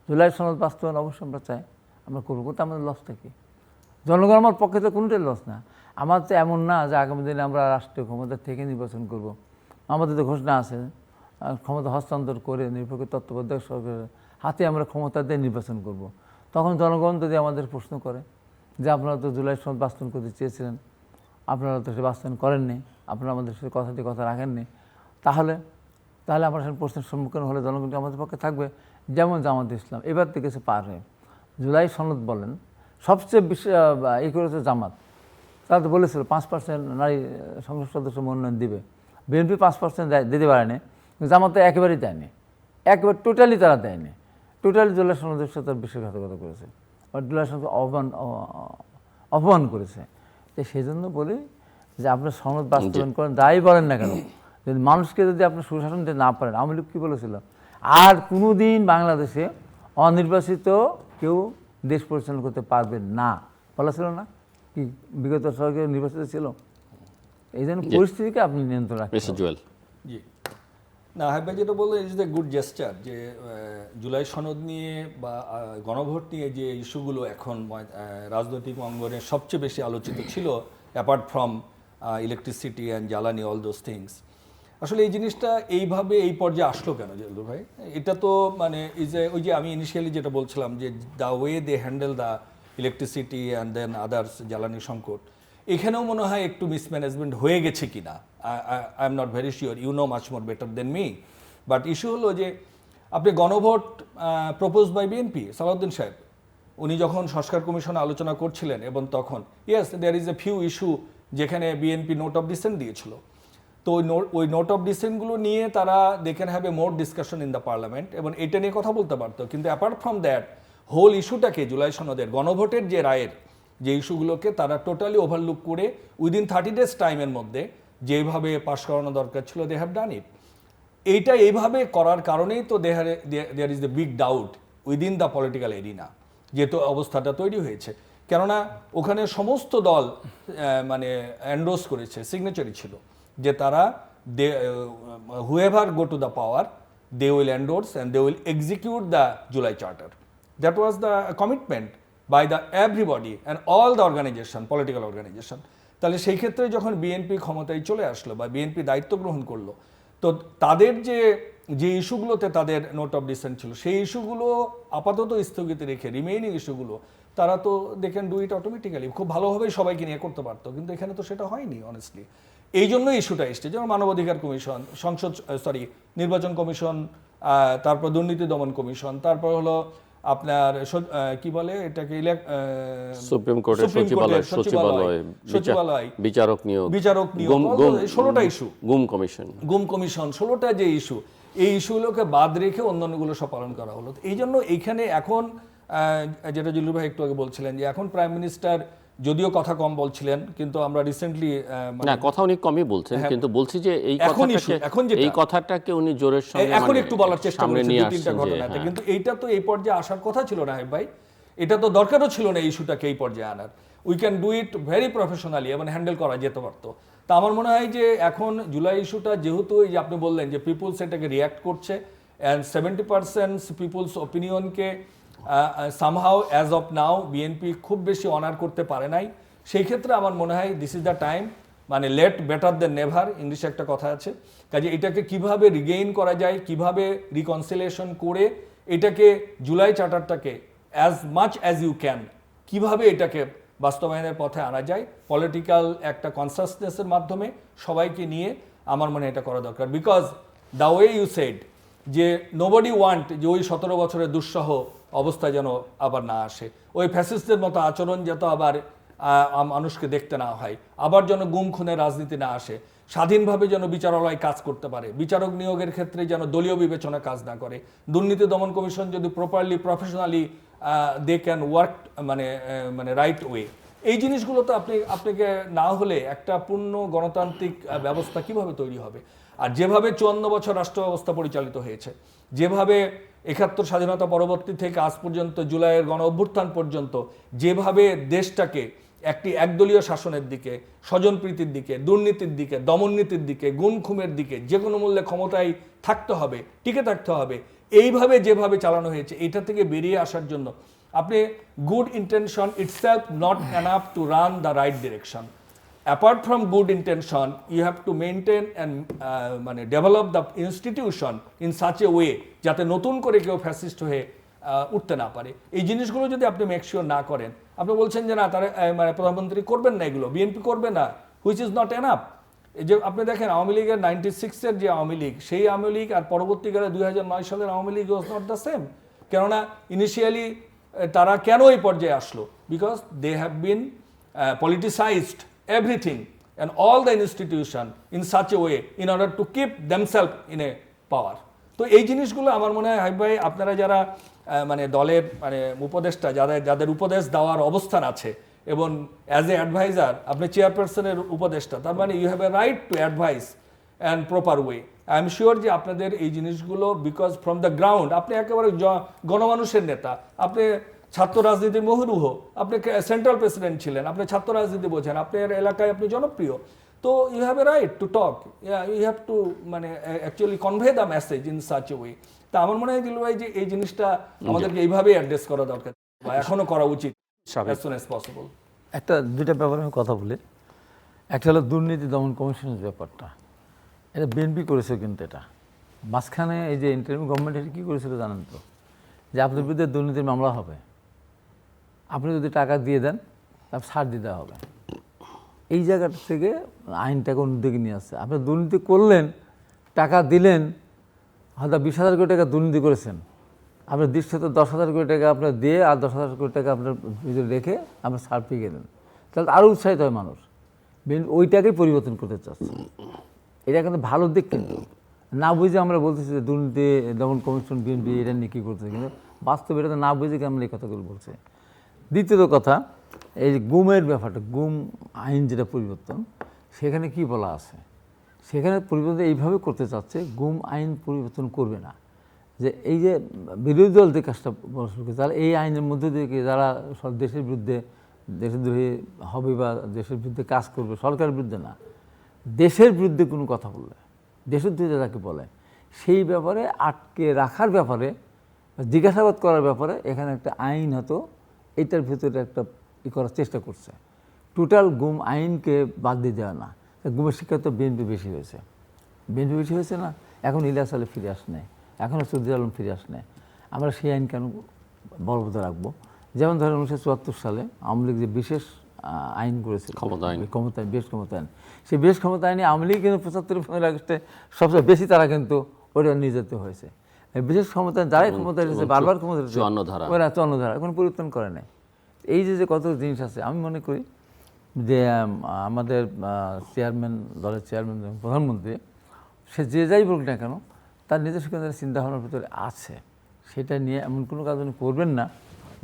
জুলাই সনদ বাস্তবায়ন অবশ্যই আমরা চাই, আমরা করবো, কিন্তু আমাদের লসটা কি? জনগণ আমার পক্ষে তো কোনোটাই লস না। আমার তো এমন না যে আগামী দিনে আমরা রাষ্ট্রীয় ক্ষমতা থেকে নির্বাচন করব। আমাদের তো ঘোষণা আছে, ক্ষমতা হস্তান্তর করে নিরপেক্ষ তত্ত্বাবধায়ক সরকারের হাতে আমরা ক্ষমতা দিয়ে নির্বাচন করব। তখন জনগণ যদি আমাদের প্রশ্ন করে যে আপনারা তো জুলাই সনদ বাস্তবায়ন করতে চেয়েছিলেন, আপনারা তো সে বাস্তবায়ন করেননি, আপনারা আমাদের সাথে কথা রাখেননি, তাহলে আমরা সে প্রশ্নের সম্মুখীন হলে জনগণকে আমাদের পক্ষে থাকবে। যেমন জামাত ইসলাম এবার থেকে সে পার হয়ে জুলাই সনদ বলেন, সবচেয়ে এই করেছে জামাত। তারা তো বলেছিল 5% নারী সংসদ সদস্য মনোনয়ন দিবে। বিএনপি 5% দিতে পারেনি, জামাত তো একেবারেই দেয়নি, একেবারে টোটালি তারা দেয়নি। টোটালি জুলাই সনদের সাথে তার বিশ্বাসঘাতকতা করেছে, বা জুলাই সনদকে অপমান করেছে। তো সেই জন্য বলি যে আপনার সনদ বাস্তবায়ন করেন, যাই বলেন না কেন, যদি মানুষকে যদি আপনি সুশাসন দিতে না পারেন। আওয়ামী লীগ কী বলেছিল, আর কোনো দিন বাংলাদেশে অনির্বাচিত কেউ দেশ পরিচালনা করতে পারবে না, বলা ছিল না? কি বিগত সরকার নির্বাচিত ছিল? এই জন্য পরিস্থিতিকে আপনি নিয়ন্ত্রণ রাখবেন। জুয়েল জি, না হাবিব যেটা বললো ইজ দ্য গুড জেস্টার যে জুলাই সনদ নিয়ে বা গণভোট নিয়ে যে ইস্যুগুলো এখন রাজনৈতিক অঙ্গনে সবচেয়ে বেশি আলোচিত ছিল অ্যাপার্ট ফ্রম ইলেকট্রিসিটি অ্যান্ড জ্বালানি অল দোজ থিংস, আসলে এই জিনিসটা এইভাবে এই পর্যায়ে আসলো কেন জেলদুর ভাই? এটা তো মানে ওই যে আমি ইনিশিয়ালি যেটা বলছিলাম যে the way they handle the electricity and then others জ্বালানি সংকট, এখানেও মনে হয় একটু মিসম্যানেজমেন্ট হয়ে গেছে কিনা। I am not very sure, you know much more better than me, but issue হলো যে আপনি গণভোট প্রপোজ বাই বিএনপি সালাউদ্দিন সাহেব, উনি যখন সংস্কার কমিশনে আলোচনা করছিলেন এবং তখন yes there is a few issue যেখানে বিএনপি নোট অফ ডিসেন্ট দিয়েছিল, তো ওই নোট অফ ডিসেন্টগুলো নিয়ে তারা they can have a more discussion in the parliament এবং এটা নিয়ে কথা বলতে পারতো। কিন্তু অ্যাপার্ট ফ্রম দ্যাট হোল ইস্যুটাকে জুলাই সনদের গণভোটের যে রায়ের যে ইস্যুগুলোকে তারা টোটালি ওভারলুক করে উইদিন 30 days টাইমের মধ্যে যেভাবে পাশ করানো দরকার ছিল দে হ্যাভ ডান ইট। এইটা এইভাবে করার কারণেই তো there is the big doubt within the political arena, যেহেতু অবস্থাটা তৈরি হয়েছে। কেননা ওখানে সমস্ত দল মানে এন্ডোর্স করেছে, সিগনেচারি ছিল যে তারা whoever go to the power they will endorse and they will execute the July charter. That was the commitment by the everybody and all the organization, political organization. তাহলে সেই ক্ষেত্রে যখন বিএনপি ক্ষমতায় চলে আসলো বা বিএনপি দায়িত্ব গ্রহণ করলো, তো তাদের যে ইস্যুগুলোতে তাদের নোট অফ ডিসেন্ট ছিল সেই ইস্যুগুলো আপাতত স্থগিত রেখে রিমেইনিং ইস্যুগুলো তারা তো they can do it automatically, খুব ভালোভাবেই সবাইকে নিয়ে করতে পারতো, কিন্তু এখানে তো সেটা হয়নি অনেস্টলি। এই জন্যই ইস্যুটা এসছে, যেমন মানবাধিকার কমিশন, নির্বাচন কমিশন, তারপর দুর্নীতি দমন কমিশন, তারপর হলো আপনার কি বলে এটাকে সুপ্রিম কোর্টের সচিবালয়, বিচারক নিয়োগ 16টা ইস্যু, গুম কমিশন 16টা যে ইস্যু, এই ইস্যুগুলোকে বাদ রেখে অন্যান্যগুলো সব পালন করা হলো। এই জন্য এইখানে এখন যেটা জুলুর ভাই একটু আগে বলছিলেন যে এখন প্রাইম মিনিস্টার যদিও কথা কম বলছিলেন, কিন্তু আমরা রিসেন্টলি না কথা উনি কমই বলছেন, কিন্তু বলছি যে এই কথাটাকে উনি জোরের সঙ্গে এখন একটু বলার চেষ্টা করছেন দুই তিনটা ঘটনাতে, কিন্তু এইটা তো এই পর্যায়ে আসার কথা ছিল না ভাই, এটা তো দরকারও ছিল না এই ইস্যুটাকে এই পর্যায়ে আনার। We can do it very professionally এবং হ্যান্ডেল করা যেতে পারতো। তা আমার মনে হয় যে এখন জুলাই ইস্যুটা যেহেতু এই যে আপনি বললেন যে পিপুলস এটাকে রিয়াক্ট করছে অ্যান্ড 70% পিপুলস ওপিনিয়নকে somehow as of now BNP খুব বেশি অনার করতে পারে নাই, সেই ক্ষেত্রে আমার মনে হয় দিস ইজ দ্য টাইম, মানে লেট বেটার দেন নেভার, ইংলিশে একটা কথা আছে। কাজে এটাকে কিভাবে রিগেইন করা যায়, কিভাবে রিকনসিলিয়েশন করে এটাকে জুলাই চার্টারটাকে as much as you can কিভাবে এটাকে বাস্তবায়নের পথে আনা যায় পলিটিক্যাল একটা কনসাসনেসের মাধ্যমে সবাইকে নিয়ে, আমার মনে এটা করা দরকার। Because the way you said যে নোবডি ওয়ান্ট যে ওই 17 বছরের দুঃসহ অবস্থা যেন আবার না আসে, ওই ফ্যাসিস্টদের মতো আচরণ যত আবার মানুষকে দেখতে না হয়, আবার যেন গুম খুনের রাজনীতি না আসে, স্বাধীনভাবে যেন বিচারালয় কাজ করতে পারে, বিচারক নিয়োগের ক্ষেত্রে যেন দলীয় বিবেচনা কাজ না করে, দুর্নীতি দমন কমিশন যদি properly professionally they can work মানে রাইট ওয়ে, এই জিনিসগুলো তো আপনাকে না হলে একটা পূর্ণ গণতান্ত্রিক ব্যবস্থা কিভাবে তৈরি হবে? আর যেভাবে 54 বছর রাষ্ট্র ব্যবস্থা পরিচালিত হয়েছে, যেভাবে 71 স্বাধীনতা পরবর্তী থেকে আজ পর্যন্ত জুলাইয়ের গণ অভ্যুত্থান পর্যন্ত যেভাবে দেশটাকে একটি একদলীয় শাসনের দিকে, স্বজনপ্রীতির দিকে, দুর্নীতির দিকে, দমননীতির দিকে, গুম খুমের দিকে যে কোনো মূল্যে ক্ষমতায় থাকতে হবে, টিকে থাকতে হবে, এইভাবে যেভাবে চালানো হয়েছে, এটা থেকে বেরিয়ে আসার জন্য আপনি good intention itself not enough to run the right direction. Apart from good intention, you have to maintain and develop the institution in such a way যাতে নতুন করে কেউ ফ্যাসিস্ট হয়ে উঠতে না পারে। এই জিনিসগুলো যদি আপনি মেক শিওর না করেন, আপনি বলছেন যে না তারা প্রধানমন্ত্রী করবেন না, এগুলো বিএনপি করবে না, হুইচ ইজ নট এনাফ। এই যে আপনি দেখেন আওয়ামী লীগের 96-এর যে আওয়ামী লীগ, সেই আওয়ামী লীগ আর পরবর্তীকালে 2009 সালের Awami League was not the same. কেননা ইনিশিয়ালি তারা কেন এই পর্যায়ে আসলো? Because they have been politicized everything and all the institution in such a way in order to keep themselves in a power. তো এই জিনিসগুলো আমার মনে হয় ভাই আপনারা যারা দলের উপদেষ্টা, যাদের উপদেশ দেওয়ার অবস্থান আছে এবং অ্যাজ এ অ্যাডভাইজার আপনি চেয়ারপারসনের উপদেষ্টা, তার মানে you have a right to advise and proper way. I am sure যে আপনাদের এই জিনিসগুলো বিকজ ফ্রম দ্য গ্রাউন্ড আপনি একেবারে গণমানুষের নেতা, আপনি ছাত্র রাজনীতির মহুরুহ, আপনি সেন্ট্রাল প্রেসিডেন্ট ছিলেন, আপনি ছাত্র রাজনীতি বোঝেন, আপনার এলাকায় আপনি জনপ্রিয়। তো you have a right to talk, you have to মানে actually convey the message in such a way. তা আমার মনে হয় দিলু ভাই যে এই জিনিসটা আমাদেরকে এইভাবেই অ্যাড্রেস করা দরকার বা এখনো করা উচিত স্বাভাবিক। as soon as possible। দুইটা ব্যাপারে আমি কথা বলি। একটা হলো দুর্নীতি দমন কমিশনের ব্যাপারটা, এটা বিএনপি করেছে, কিন্তু এটা মাঝখানে এই যে ইন্টারিম গভর্নমেন্ট এটা কী করেছিল জানেন তো, যে আপনার বিরুদ্ধে দুর্নীতির মামলা হবে, আপনি যদি টাকা দিয়ে দেন তারপর ছাড় দিতে হবে। এই জায়গাটা থেকে আইনটাকে অন্যদিকে নিয়ে আসছে। আপনি দুর্নীতি করলেন, টাকা দিলেন, হয়তো 20,000 কোটি টাকা দুর্নীতি করেছেন, আপনার দৃশ্যত 10,000 কোটি টাকা আপনার দিয়ে আর 10,000 কোটি টাকা আপনার ভিতরে রেখে আপনার ছাড় পেয়ে গেলেন, তাহলে আরও উৎসাহিত হয় মানুষ। ওইটাকেই পরিবর্তন করতে চাচ্ছে। এটা কিন্তু ভালো দিক, কিন্তু না বুঝে আমরা বলতেছি যে দুর্নীতি দমন কমিশন বিএনপি এটা নিয়ে কী করতেছে, কিন্তু বাস্তবে এটা না বুঝে আমরা এই কথাগুলো বলছে। দ্বিতীয়ত কথা, এই যে গুমের ব্যাপারটা, গুম আইন যেটা পরিবর্তন, সেখানে কি বলা আছে, সেখানে পরিবর্তন এইভাবে করতে চাচ্ছে, গুম আইন পরিবর্তন করবে না, যে এই যে বিরোধী দল যে কাজটা বলা শুরু করে, তারা এই আইনের মধ্যে দিয়ে যারা সব দেশের বিরুদ্ধে দেশদ্রোহী হবে বা দেশের বিরুদ্ধে কাজ করবে, সরকারের বিরুদ্ধে না, দেশের বিরুদ্ধে কোনো কথা বললে, দেশদ্রোহী যাকে বলে, সেই ব্যাপারে আটকে রাখার ব্যাপারে, জিজ্ঞাসাবাদ করার ব্যাপারে এখানে একটা আইন হতো, এইটার ভিতরে একটা করার চেষ্টা করছে। টোটাল গুম আইনকে বাদ দিয়ে দেওয়া না। গুমের শিক্ষা তো বিএনপি বেশি হয়েছে, বিএনপি বেশি হয়েছে না, এখন ইলিয়াস আলী ফিরে আসনে, এখনও সৌদি আলম ফিরে আসনে, আমরা সেই আইন কেন বলবৎ রাখবো? যেমন ধরেন 1974 সালে আওয়ামী লীগ যে বিশেষ আইন করেছিল, ক্ষমতা বেশ ক্ষমতা আইন, সেই বেশ ক্ষমতা আইনে আওয়ামী লীগ কিন্তু 75 আগস্টে সবচেয়ে বেশি তারা কিন্তু ওটা নির্যাতিত হয়েছে। বিশেষ ক্ষমতা যারাই ক্ষমতা রয়েছে, বারবার ক্ষমতা রয়েছে, ওরা 54 ধারা কোনো পরিবর্তন করে নাই। এই যে কত জিনিস আছে, আমি মনে করি যে আমাদের চেয়ারম্যান, দলের চেয়ারম্যান, প্রধানমন্ত্রী, সে যে যাই বলুক না কেন, তার নিজস্ব কিন্তু চিন্তাভাবনার ভিতরে আছে, সেটা নিয়ে এমন কোনো কাজ উনি করবেন না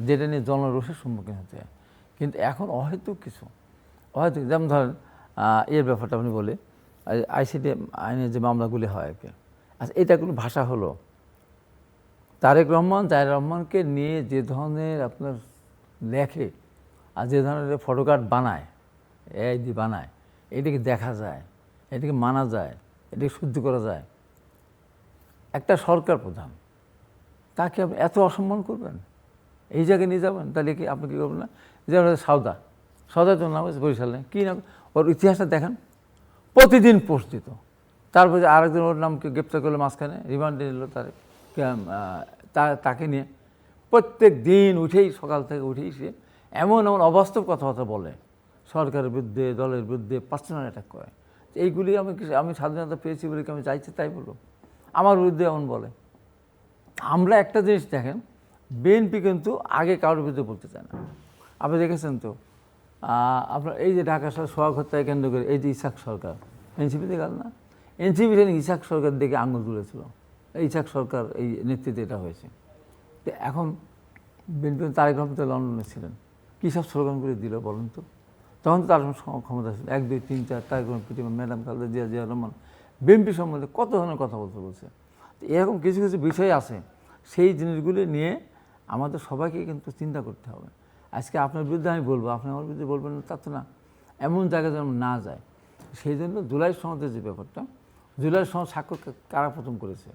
যেটা নিয়ে জনরোষের সম্মুখীন হতে হয়। কিন্তু এখন অহেতুক কিছু, অহেতুক, যেমন ধরেন এর ব্যাপারটা আপনি বলে আইসিটি আইনের যে মামলাগুলি হয় আর কি, আচ্ছা এটা কোনো ভাষা হলো? তারেক রহমানকে নিয়ে যে ধরনের আপনার লেখে আর যে ধরনের ফটোকার্ড বানায়, এআই দিয়ে বানায়, এটাকে দেখা যায়, এটাকে মানা যায়, এটাকে সহ্য করা যায়? একটা সরকার প্রধান, তাকে আপনি এত অসম্মান করবেন, এই জায়গায় নিয়ে যাবেন, তাহলে কি আপনি কী করবেন না? যেমন সৌদা তো নাম হয়েছে বরিশালে, কী নাম, ওর ইতিহাসটা দেখেন, প্রতিদিন পোস্ট দিত, তারপরে আরেকদিন ওর নামকে গ্রেপ্তার করলো, মাঝখানে রিমান্ডে নিল তাকে নিয়ে, প্রত্যেক দিন উঠেই, সকাল থেকে উঠেই সে এমন অবাস্তব কথাবার্তা বলে, সরকারের বিরুদ্ধে, দলের বিরুদ্ধে পার্সোনাল অ্যাটাক করে। এইগুলি আমি স্বাধীনতা পেয়েছি বলে কি আমি চাইছি তাই বলবো? আমার বিরুদ্ধে এমন বলে। আমরা একটা জিনিস দেখেন, বিএনপি কিন্তু আগে কারোর বিরুদ্ধে বলতে চায় না। আপনি দেখেছেন তো আপনার এই যে ঢাকা শহর সোহাগ হত্যায় কেন্দ্র করে এই যে ইসাক সরকার, এনসিপিতে গেল না, এনসিপি ইসাক সরকার দেখে আঙুল তুলেছিল, ইসাক সরকার এই নেতৃত্বে এটা হয়েছে। তো এখন বিএনপি তারেক রহমান তো লন্ডনে ছিলেন, কী সব স্লোগানগুলি দিল বলুন তো? তখন তো তার ক্ষমতা ছিল 1, 2, 3, 4 তারেক রহমান, ম্যাডাম খালেদা জিয়া রহমান বিএনপি সম্বন্ধে কত ধরনের কথা বলছে। এরকম কিছু কিছু বিষয় আছে, সেই জিনিসগুলি নিয়ে আমাদের সবাইকে কিন্তু চিন্তা করতে হবে। আজকে আপনার বিরুদ্ধে আমি বলবো, আপনি আমার বিরুদ্ধে বলবেন না, তা তো না, এমন জায়গায় যেন না যায়। সেই জন্য জুলাই সনদের যে ব্যাপারটা, জুলাই সনদ স্বাক্ষর কারা প্রথম করেছে?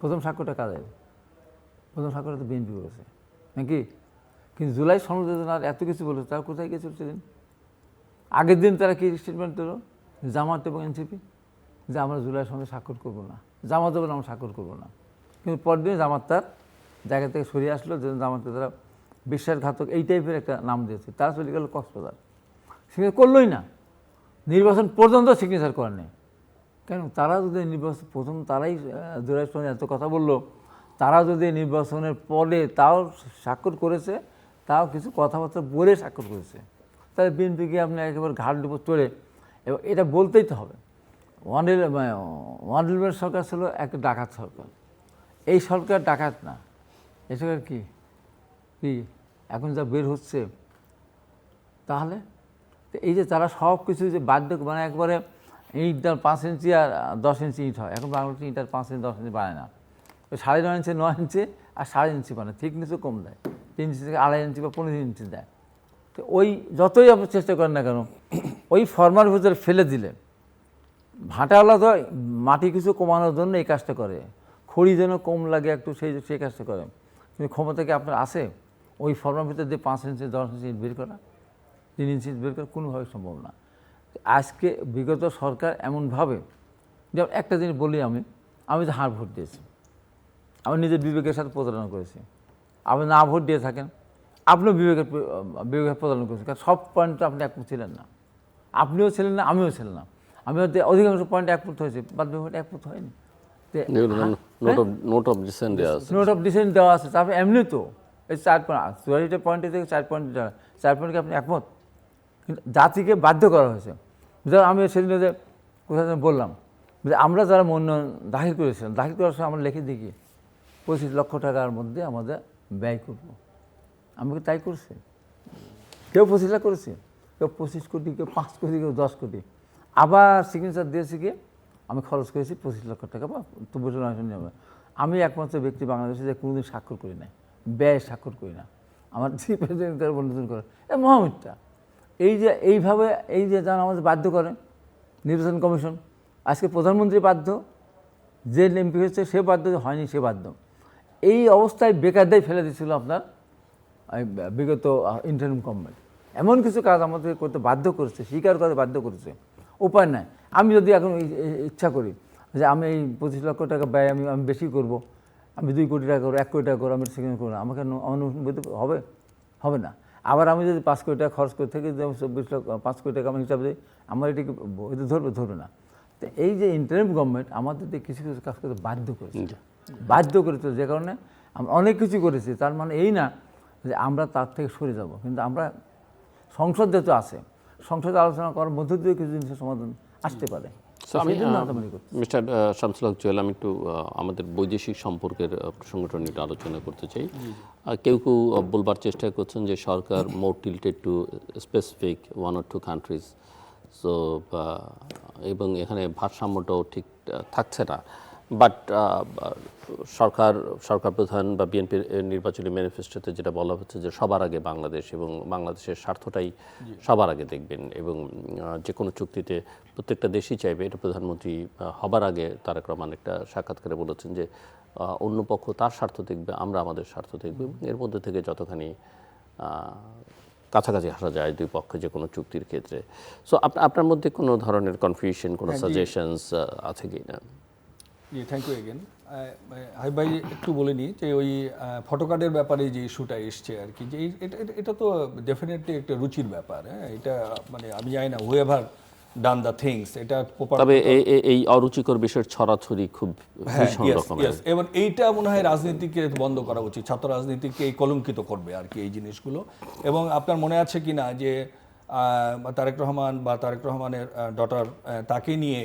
প্রথম স্বাক্ষরটা কাদের? প্রথম স্বাক্ষরটা তো বিএনপি করেছে নাকি? কিন্তু জুলাই সনদের জন্য আর এত কিছু বলেছে, তারা কোথায় গিয়েছিল সেদিন? আগের দিন তারা কি স্টেটমেন্ট দিল, জামাত এবং এনসিপি, যে আমরা জুলাই সনদে স্বাক্ষর করবো না, জামাত বলে আমরা স্বাক্ষর করবো না। কিন্তু পরদিন জামাত তার জায়গা থেকে সরিয়ে আসলো, যে জামাতকে তারা বিশ্বাসঘাতক এই টাইপের একটা নাম দিয়েছে। তারা চলে গেল কক্সবাজার, সিগনেচার করলোই না, নির্বাচন পর্যন্ত সিগনেচার করেন নেই। কেন? তারা যদি নির্বাচন প্রথম, তারাই জুলাই সনদে এত কথা বললো, তারা যদি নির্বাচনের পরে তাও স্বাক্ষর করেছে, তাও কিছু কথাবার্তা বলে স্বাক্ষর করেছে, তাহলে বিএনপিকে আপনি একেবারে ঘাট ডিপো চড়ে, এবং এটা বলতেই তো হবে। ওয়ান সরকার ছিল একটা ডাকাত সরকার, এই সরকার ডাকাত না, এই সরকার কি এখন যা বের হচ্ছে, তাহলে এই যে তারা সব কিছু যে বাধ্য, মানে একবারে ইটটার 5 ইঞ্চি আর 10 ইঞ্চি ইট হয়, এখন বাংলাদেশে ইটার 5 ইঞ্চি 10 ইঞ্চি বানায় না, 9.5 ইঞ্চি 9 ইঞ্চি আর 9.5 ইঞ্চি বানায়, থিকনেসও কম দেয়, 3 ইঞ্চি থেকে 2.5 ইঞ্চি বা 15 ইঞ্চি দেয়। তো ওই যতই আপনি চেষ্টা করেন না কেন ওই ফর্মার ভিতরে ফেলে দিলে ভাটাওয়ালা তো মাটি কিছু কমানোর জন্য এই কাজটা করে, খড়ি যেন কম লাগে একটু সেই কাজটা করে। কিন্তু ক্ষমতা কি আপনার আছে ওই ফর্মার ভিতরে দিয়ে 5 ইঞ্চি 10 ইঞ্চি বের করা, 3 ইঞ্চি বের করা কোনোভাবে সম্ভব না। আজকে বিগত সরকার এমনভাবে, যেমন একটা জিনিস বলি, আমি যে হার ভোট দিয়েছি, আমি নিজের বিবেকের সাথে প্রতারণা করেছি। আপনি না ভোট দিয়ে থাকেন, আপনিও বিবেকের প্রতারণা করেছেন, কারণ সব পয়েন্টে আপনি একমত ছিলেন না, আপনিও ছিলেন না, আমিও ছিলাম না। আমি হয়তো অধিকাংশ পয়েন্টে একমত হয়েছে, বাদ ভোট একমত হয়নি। নোট অফ ডিসেন্ট দেওয়া আছে, নোট অফ ডিসেন্ট দেওয়া আছে। তারপরে এমনি তো এই 4 পয়েন্ট 44 পয়েন্টে থেকে 4 পয়েন্ট 4 পয়েন্টকে আপনি একমত, কিন্তু জাতিকে বাধ্য করা হয়েছে। ধর আমি সেদিন যে কোথায় বললাম যে আমরা যারা মনোনয়ন দাখিল করেছিলাম, দাখিল করার সময় আমরা লিখে দেখি 25 লক্ষ টাকার মধ্যে আমাদের ব্যয় করব। আমি কি তাই করছি? কেউ 25 লাখ করেছে, কেউ 25 কোটি, কেউ 5 কোটি, কেউ 10 কোটি। আবার সিগনেচার দিয়েছি গিয়ে আমি খরচ করেছি 25 লক্ষ টাকা বা 24 লাখ টাকা। আমি একমাত্র ব্যক্তি বাংলাদেশে যে কোনোদিন স্বাক্ষর করি না, ব্যয় স্বাক্ষর করি না। আমার চিফ প্রেসিডেন্ট বন্ধন করে মহামিথ্যা। এইভাবে যেন আমাদের বাধ্য করে নির্বাচন কমিশন। আজকে প্রধানমন্ত্রী বাধ্য, যে এমপি হয়েছে সে বাধ্য, হয়নি সে বাধ্য। এই অবস্থায় বেকারদের ফেলে দিয়েছিল আপনার বিগত ইন্টারিম গভর্নমেন্ট। এমন কিছু কাজ আমাদের করতে বাধ্য করেছে, স্বীকার করতে বাধ্য করেছে, উপায় নাই। আমি যদি এখন ইচ্ছা করি যে আমি এই 25 লক্ষ টাকা ব্যয় আমি বেশি করব, আমি 2 কোটি টাকা করবো, 1 কোটি টাকা করবো, আমি সেখানে করবো, আমাকে অনুমতি হবে না। আবার আমি যদি 5 কোটি টাকা খরচ করে থেকে যদি আমি 24 লক্ষ 5 কোটি টাকা আমি হিসাব দিই, আমার এটাকে ধরবে না। তো এই যে ইন্টারিম গভর্নমেন্ট আমাদের কিছু কিছু কাজ করতে বাধ্য করেছে, যে কারণে আমরা অনেক কিছু করেছি। তার মানে এই না যে আমরা তার থেকে সরে যাব, কিন্তু আমরা সংসদ যেহেতু আছে, সংসদে আলোচনা করার মধ্য দিয়ে কিছু জিনিসের সমাধান আসতে পারে। মিস্টার শামসুল হক জুয়েল, আমি একটু আমাদের বৈদেশিক সম্পর্কের প্রসঙ্গটা নিয়ে একটু আলোচনা করতে চাই। কেউ বলবার চেষ্টা করছেন যে সরকার more tilted to specific 1 or 2 countries, so এবং এখানে ভারসাম্যটাও ঠিক থাকছে না। বাট সরকার প্রধান বা বিএনপির নির্বাচনী ম্যানিফেস্টোতে যেটা বলা হচ্ছে যে সবার আগে বাংলাদেশ এবং বাংলাদেশের স্বার্থটাই সবার আগে দেখবেন, এবং যে কোনো চুক্তিতে প্রত্যেকটা দেশই চাইবে, এটা প্রধানমন্ত্রী হবার আগে তারেক রহমান একটা সাক্ষাৎকারে বলেছেন যে অন্য পক্ষ তার স্বার্থ দেখবে, আমরা আমাদের স্বার্থ দেখব, এবং এর মধ্যে থেকে যতখানি কাছাকাছি আসা যায় দুই পক্ষে যে কোনো চুক্তির ক্ষেত্রে। সো আপনার মধ্যে কোনো ধরনের কনফিউশন, কোনো সাজেশনস আছে কি না? জি, থ্যাংক ইউ এগেন। হাই ভাই, একটু বলে নিই যে ওই ফটোকার্ডের ব্যাপারে যে ইস্যুটা এসছে আর কি, যে এটা তো ডেফিনেটলি একটা রুচির ব্যাপার। হ্যাঁ, এটা মানে আমি জানি না হুয়েভার ডান দ্য থিংস, এটা তবে এই অরুচিকর বিষয়ের ছড়াছড়ি খুব ভীষণ রকমের, এবং এইটা মনে হয় রাজনীতিকে বন্ধ করা উচিত, ছাত্র রাজনীতিকে এই কলঙ্কিত করবে আর কি এই জিনিসগুলো। এবং আপনার মনে আছে কি না যে তারেক রহমান বা তারেক রহমানের ডটার, তাকে নিয়ে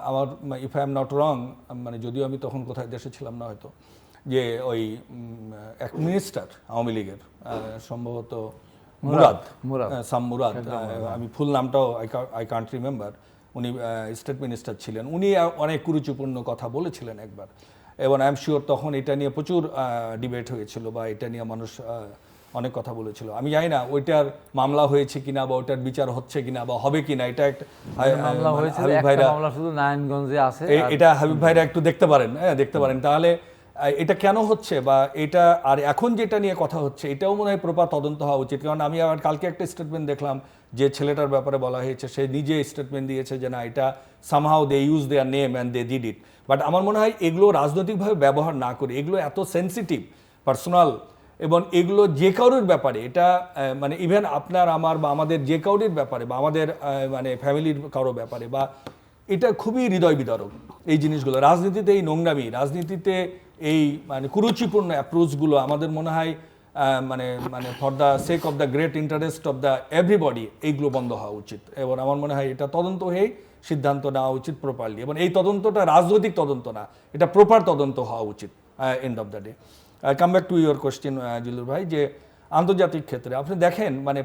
আমার, ইফ আই এম নট রং, মানে যদিও আমি তখন কোথায় দেশে ছিলাম না হয়তো, যে ওই এক মিনিস্টার আওয়ামী লীগের, সম্ভবত সাম মুরাদ, আমি ফুল নামটাও আই কান্ট রিমেম্বার, উনি স্টেট মিনিস্টার ছিলেন, উনি অনেক কুরুচিপূর্ণ কথা বলেছিলেন একবার, এবং আই এম শিওর তখন এটা নিয়ে প্রচুর ডিবেট হয়েছিল বা এটা নিয়ে মানুষ অনেক কথা বলেছিল। আমি জানি না ওইটার মামলা হয়েছে কিনা বা ওইটার বিচার হচ্ছে কিনা বা হবে কিনা, এটা একটা হাবিব ভাইরা শুধু নারায়ণগঞ্জে আছে, এটা হাবিব ভাইরা একটু দেখতে পারেন, হ্যাঁ দেখতে পারেন, তাহলে এটা কেন হচ্ছে বা এটা আর এখন যেটা নিয়ে কথা হচ্ছে এটাও মনে হয় প্রপার তদন্ত হওয়া উচিত। কারণ আমি আবার কালকে একটা স্টেটমেন্ট দেখলাম যে ছেলেটার ব্যাপারে বলা হয়েছে, সে নিজে স্টেটমেন্ট দিয়েছে যে না, এটা somehow they use their name and they did it. But আমার মনে হয় এগুলো রাজনৈতিকভাবে ব্যবহার না করে, এগুলো এত সেন্সিটিভ, পার্সোনাল, এবং এগুলো যে কারোর ব্যাপারে, এটা মানে ইভেন আপনার আমার বা আমাদের যে কারোর ব্যাপারে বা আমাদের মানে ফ্যামিলির কারো ব্যাপারে, বা এটা খুবই হৃদয় বিদারক এই জিনিসগুলো। রাজনীতিতে এই নোংরামি, রাজনীতিতে এই মানে কুরুচিপূর্ণ অ্যাপ্রোচগুলো আমাদের মনে হয় মানে for the sake of the great interest of the everybody এইগুলো বন্ধ হওয়া উচিত। এবং আমার মনে হয় এটা তদন্ত হয়েই সিদ্ধান্ত নেওয়া উচিত প্রপারলি, এবং এই তদন্তটা রাজনৈতিক তদন্ত না, এটা প্রপার তদন্ত হওয়া উচিত end of the day. Come back to your question Zillur ভাই, যে আন্তর্জাতিক ক্ষেত্রে আপনি দেখেন মানে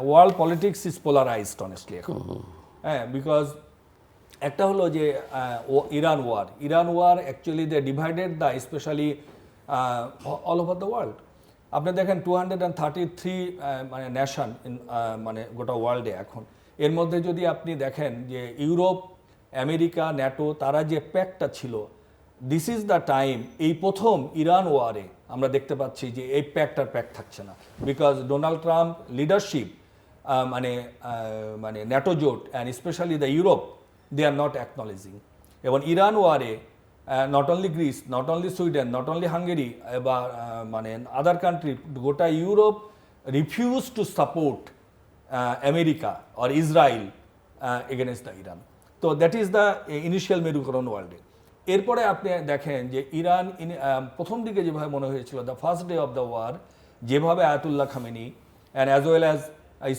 world politics is polarised honestly এখন। হ্যাঁ, বিকজ একটা হলো যে Iran war actually they divided the specially all over the world. আপনি দেখেন 233 মানে নেশন ইন মানে গোটা ওয়ার্ল্ডে এখন, এর মধ্যে যদি আপনি দেখেন যে ইউরোপ, আমেরিকা, ন্যাটো, তারা যে প্যাকটা ছিল, দিস ইজ দ্য টাইম, এই প্রথম ইরান ওয়ারে আমরা দেখতে পাচ্ছি যে এই প্যাকটার প্যাক থাকছে না, বিকজ ডোনাল্ড ট্রাম্প লিডারশিপ মানে ন্যাটো জোট and specially the Europe, they are not acknowledging. এবং ইরান ওয়ারে not only Greece, not only Sweden, not only Hungary বা মানে আদার কান্ট্রি, গোটা Europe refuse to support America or Israel against the Iran. তো that is the initial মেরুকরণ ওয়ার্ল্ডে। এরপরে আপনি দেখেন যে ইরান প্রথম দিকে যেভাবে মনে হয়েছিল, the first day of the war, যেভাবে Ayatollah Khamenei and as well as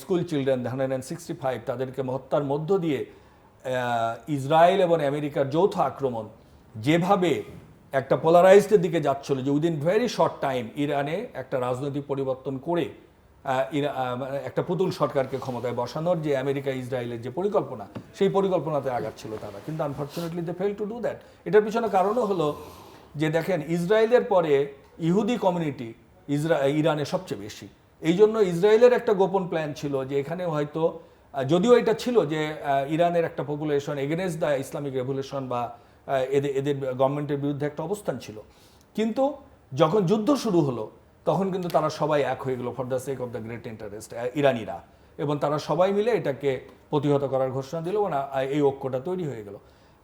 school children 165 তাদেরকে হত্যার মধ্য দিয়ে ইসরায়েল এবং আমেরিকার যৌথ আক্রমণ যেভাবে একটা পোলারাইজডের দিকে যাচ্ছিল, যে উইদিন ভেরি শর্ট টাইম ইরানে একটা রাজনৈতিক পরিবর্তন করে একটা পুতুল সরকারকে ক্ষমতায় বসানোর যে আমেরিকা ইসরায়েলের যে পরিকল্পনা, সেই পরিকল্পনাতে আগাচ্ছিল তারা, কিন্তু unfortunately they fail to do that. এটার পিছনে কারণও হলো যে দেখেন ইসরায়েলের পরে ইহুদি কমিউনিটি ইরানে সবচেয়ে বেশি। এই জন্য ইসরায়েলের একটা গোপন প্ল্যান ছিল যে এখানে হয়তো, যদিও এটা ছিল যে ইরানের একটা population against the Islamic revolution বা এদের গভর্নমেন্টের বিরুদ্ধে একটা অবস্থান ছিল, কিন্তু যখন যুদ্ধ শুরু হলো তখন কিন্তু তারা সবাই এক হয়ে গেল for the sake of the great interest, ইরানিরা, এবং তারা সবাই মিলে এটাকে প্রতিহত করার ঘোষণা দিল, মানে এই ঐক্যটা তৈরি হয়ে গেল।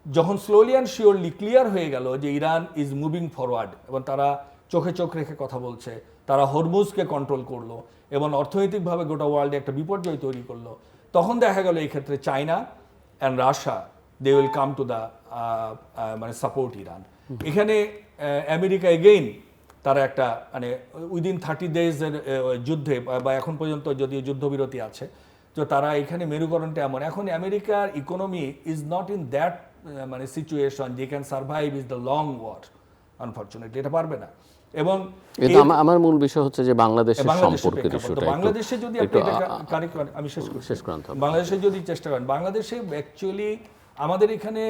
যখন স্লোলি অ্যান্ড শিওরলি ক্লিয়ার হয়ে গেল যে ইরান ইজ মুভিং ফরওয়ার্ড এবং তারা চোখে চোখ রেখে কথা বলছে, তারা হরমুজকে কন্ট্রোল করলো এবং অর্থনৈতিকভাবে গোটা ওয়ার্ল্ডে একটা বিপর্যয় তৈরি করলো, তখন দেখা গেল এই ক্ষেত্রে China and Russia they will come to the মানে সাপোর্ট ইরান। এখানে আমেরিকা এগেইন তারা একটা মানে উইদিন 30 ডেজের যুদ্ধে বা এখন পর্যন্ত যদিও যুদ্ধবিরতি আছে, তো তারা এখানে মেরুকরণটা এমন, এখন আমেরিকার economy is not in that মানে সিচুয়েশন যে can survive is the long war, unfortunately এটা পারবে না। এবং আমার মূল বিষয় হচ্ছে যে বাংলাদেশের সম্পর্কের ইস্যুটা, বাংলাদেশে যদি আপনি আমি শেষ করতে বাংলাদেশে যদি চেষ্টা করেন, বাংলাদেশে অ্যাকচুয়ালি আমাদের এখানে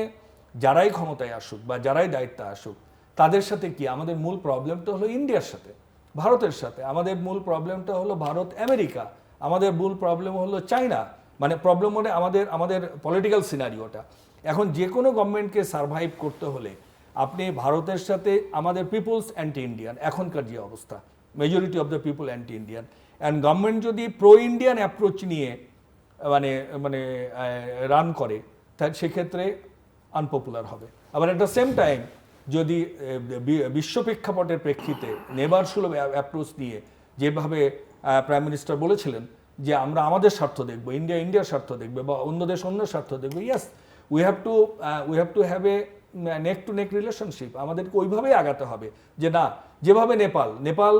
যারাই ক্ষমতায় আসুক বা যারাই দায়িত্বে আসুক, তাদের সাথে কি আমাদের মূল প্রবলেমটা হলো ইন্ডিয়ার সাথে, ভারতের সাথে, আমাদের মূল প্রবলেমটা হলো ভারত আমেরিকা, আমাদের মূল প্রবলেম হলো চায়না, মানে প্রবলেম মানে আমাদের পলিটিক্যাল সিনারিওটা। এখন যে কোনো গভর্নমেন্টকে সার্ভাইভ করতে হলে আপনি ভারতের সাথে, আমাদের পিপুলস অ্যান্টি ইন্ডিয়ান এখনকার যে অবস্থা, majority of the people anti Indian, and government যদি প্রো ইন্ডিয়ান অ্যাপ্রোচ নিয়ে মানে মানে রান করে, তাহলে সেক্ষেত্রে আনপপুলার হবে। আবার অ্যাট দ্য সেম টাইম যদি বিশ্ব প্রেক্ষাপটের প্রেক্ষিতে নেবার সুলভ অ্যাপ্রোচ নিয়ে যেভাবে প্রাইম মিনিস্টার বলেছিলেন যে আমরা আমাদের স্বার্থ দেখব, ইন্ডিয়া ইন্ডিয়ার স্বার্থ দেখবে বা অন্য দেশ অন্য স্বার্থ দেখবে, yes we have to have a neck two neck relationship, আমাদেরকে ওইভাবেই আগাতে হবে যে না, যেভাবে নেপাল,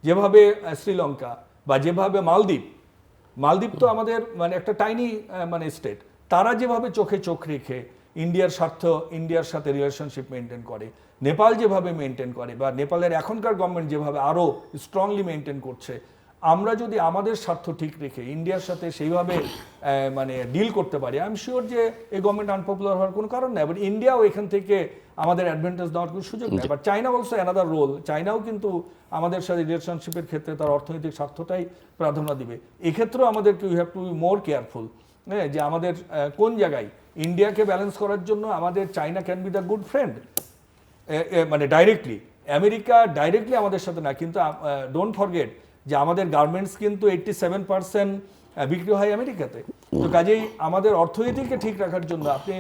যেভাবে শ্রীলঙ্কা বা যেভাবে মালদ্বীপ তো আমাদের মানে একটা টাইনি মানে স্টেট, তারা যেভাবে চোখে চোখ রেখে ইন্ডিয়ার সাথে রিলেশনশিপ মেনটেন করে, নেপাল যেভাবে মেনটেন করে বা নেপালের এখনকার গভর্নমেন্ট যেভাবে আরও স্ট্রংলি মেনটেন করছে, আমরা যদি আমাদের স্বার্থ ঠিক রেখে ইন্ডিয়ার সাথে সেইভাবে মানে ডিল করতে পারি, আই এম শিওর যে এই গভর্নমেন্ট আনপপুলার হওয়ার কোনো কারণ নেই। বাট ইন্ডিয়াও এখান থেকে আমাদের অ্যাডভান্টেজ দেওয়ার কোনো সুযোগ নেই। But China also another role, চায়নাও কিন্তু আমাদের সাথে রিলেশনশিপের ক্ষেত্রে তার অর্থনৈতিক স্বার্থটাই প্রাধান্য দিবে। এক্ষেত্রেও আমাদেরকে we have to be more careful, হ্যাঁ, যে আমাদের কোন জায়গায় ইন্ডিয়াকে ব্যালেন্স করার জন্য আমাদের China can be the good friend, মানে ডাইরেক্টলি আমেরিকা ডাইরেক্টলি আমাদের সাথে না, কিন্তু ডোন্ট ফরগেট যে আমাদের গার্মেন্টস কিন্তু 87% বিক্রি হয় আমেরিকাতে। তো কাজেই আমাদের অর্থনীতিকে ঠিক রাখার জন্য আপনি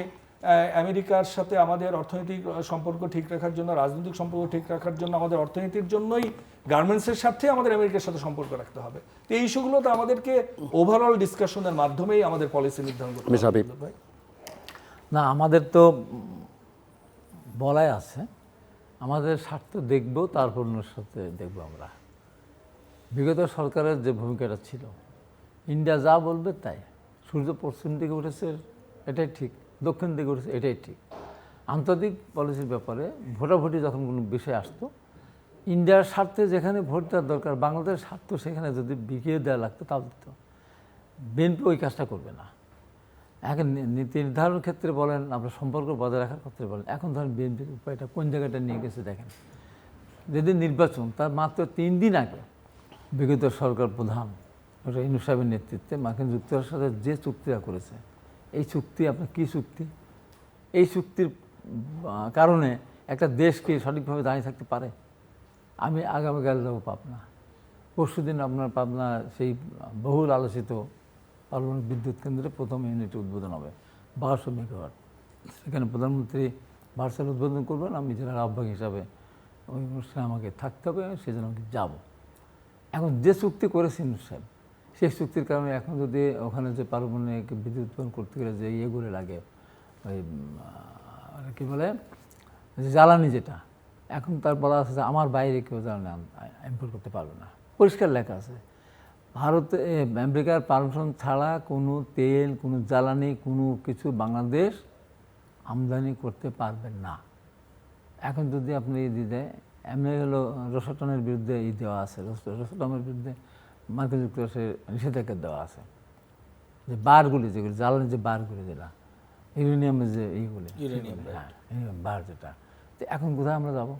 আমেরিকার সাথে আমাদের অর্থনৈতিক সম্পর্ক ঠিক রাখার জন্য, রাজনৈতিক সম্পর্ক ঠিক রাখার জন্য, আমাদের অর্থনীতির জন্যই গার্মেন্টসের সাথে আমাদের আমেরিকার সাথে সম্পর্ক রাখতে হবে। তো এই ইস্যুগুলো তো আমাদেরকে ওভারঅল ডিসকাশনের মাধ্যমেই আমাদের পলিসি নির্ধারণ করতে হবে। না, আমাদের তো বলাই আছে, আমাদের স্বার্থ দেখব, তারপর অন্যের সাথে দেখব। আমরা বিগত সরকারের যে ভূমিকাটা ছিল, ইন্ডিয়া যা বলবে তাই, সূর্য পশ্চিম দিকে উঠেছে এটাই ঠিক, দক্ষিণ দিকে উঠেছে এটাই ঠিক। আন্তর্জাতিক পলিসির ব্যাপারে ভোটাভুটি যখন কোনো বিষয় আসতো, ইন্ডিয়ার স্বার্থে যেখানে ভোট দেওয়ার দরকার, বাংলাদেশের স্বার্থ সেখানে যদি বিকিয়ে দেওয়া লাগতো তাও দিত। বিএনপি ওই কাজটা করবে না। এখন নীতি নির্ধারণের ক্ষেত্রে বলেন, আপনার সম্পর্ক বজায় রাখার ক্ষেত্রে বলেন, এখন ধরেন বিএনপির উপায়টা কোন জায়গাটা নিয়ে গেছে দেখেন। যেদিন নির্বাচন তার মাত্র 3 দিন আগে বিগত সরকার প্রধান ডক্টর ইউনূস সাহেবের নেতৃত্বে মার্কিন যুক্তরাষ্ট্রের সাথে যে চুক্তিটা করেছে, এই চুক্তি আপনার কী চুক্তি? এই চুক্তির কারণে একটা দেশ কি সঠিকভাবে দাঁড়িয়ে থাকতে পারে? আমি আগামীকাল যাবো পাবনা, পরশুদিন আপনার পাবনা সেই বহুল আলোচিত পারমাণবিক বিদ্যুৎ কেন্দ্রে প্রথম ইউনিট উদ্বোধন হবে 1200 মেগাওয়াট। সেখানে প্রধানমন্ত্রী ভার্চুয়াল উদ্বোধন করবেন, আমি জেলার আহ্বায়ক হিসাবে ওই অনুষ্ঠানে আমাকে থাকতে হবে, সেজন্য আমি যাব। এখন যে চুক্তি করেছেন সাহেব, সেই চুক্তির কারণে এখন যদি ওখানে যে পারমাণবিক বিদ্যুৎ উৎপাদন করতে গেলে যে ইয়েগুলো লাগে, ওই কী বলে জ্বালানি, যেটা এখন তার বলা আছে যে আমার বাইরে কেউ জ্বালানি ইম্পোর্ট করতে পারবে না। পরিষ্কার লেখা আছে, ভারতে আমেরিকার পারমিশন ছাড়া কোনো তেল, কোনো জ্বালানি, কোনো কিছু বাংলাদেশ আমদানি করতে পারবেন না। এখন যদি আপনি দিতে এমনি হলো রোসাটনের বিরুদ্ধে দেওয়া আছে, রোসাটনের বিরুদ্ধে মার্কিন যুক্তরাষ্ট্রের নিষেধাজ্ঞা দেওয়া আছে, যে বারগুলি যেগুলি জ্বালানি, যে বারগুলি যেটা ইউরেনিয়ামের যে এইগুলি, হ্যাঁ বার যেটা, তো এখন কোথায় আমরা যাব?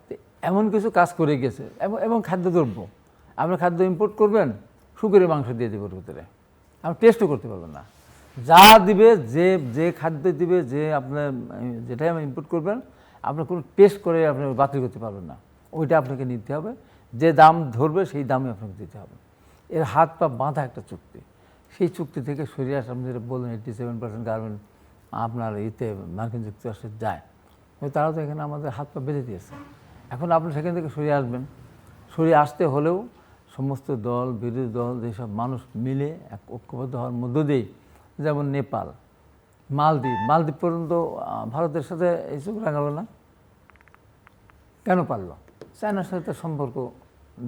তো এমন কিছু কাজ করে গেছে। এবং খাদ্যদ্রব্য, আপনার খাদ্য ইম্পোর্ট করবেন, শুকরের মাংস দিয়ে দেবেন ভিতরে, আপনি টেস্টও করতে পারবেন না। যা দিবে, যে খাদ্য দিবে, যে আপনার যেটাই আপনি ইম্পোর্ট করবেন, আপনার কোনো টেস্ট করে আপনি বাতিল করতে পারবেন না। ওইটা আপনাকে নিতে হবে, যে দাম ধরবে সেই দামে আপনাকে দিতে হবে। এর হাত পা বাঁধা একটা চুক্তি। সেই চুক্তি থেকে সরিয়ে আসা, আপনি যেটা বললেন 87% গার্মেন্ট আপনার মার্কিন যুক্তরাষ্ট্রে যায়, তারা তো এখানে আমাদের হাত পা বেঁধে দিয়েছে। এখন আপনি সেখান থেকে সরিয়ে আসবেন। সরিয়ে আসতে হলেও সমস্ত দল, বিরোধী দল, যেসব মানুষ মিলে এক ঐক্যবদ্ধ হওয়ার মধ্য দিয়েই, যেমন নেপাল, মালদ্বীপ পর্যন্ত ভারতের সাথে এই চোখ রাঙালো না, কেন পারল? চায়নার সাথে সম্পর্ক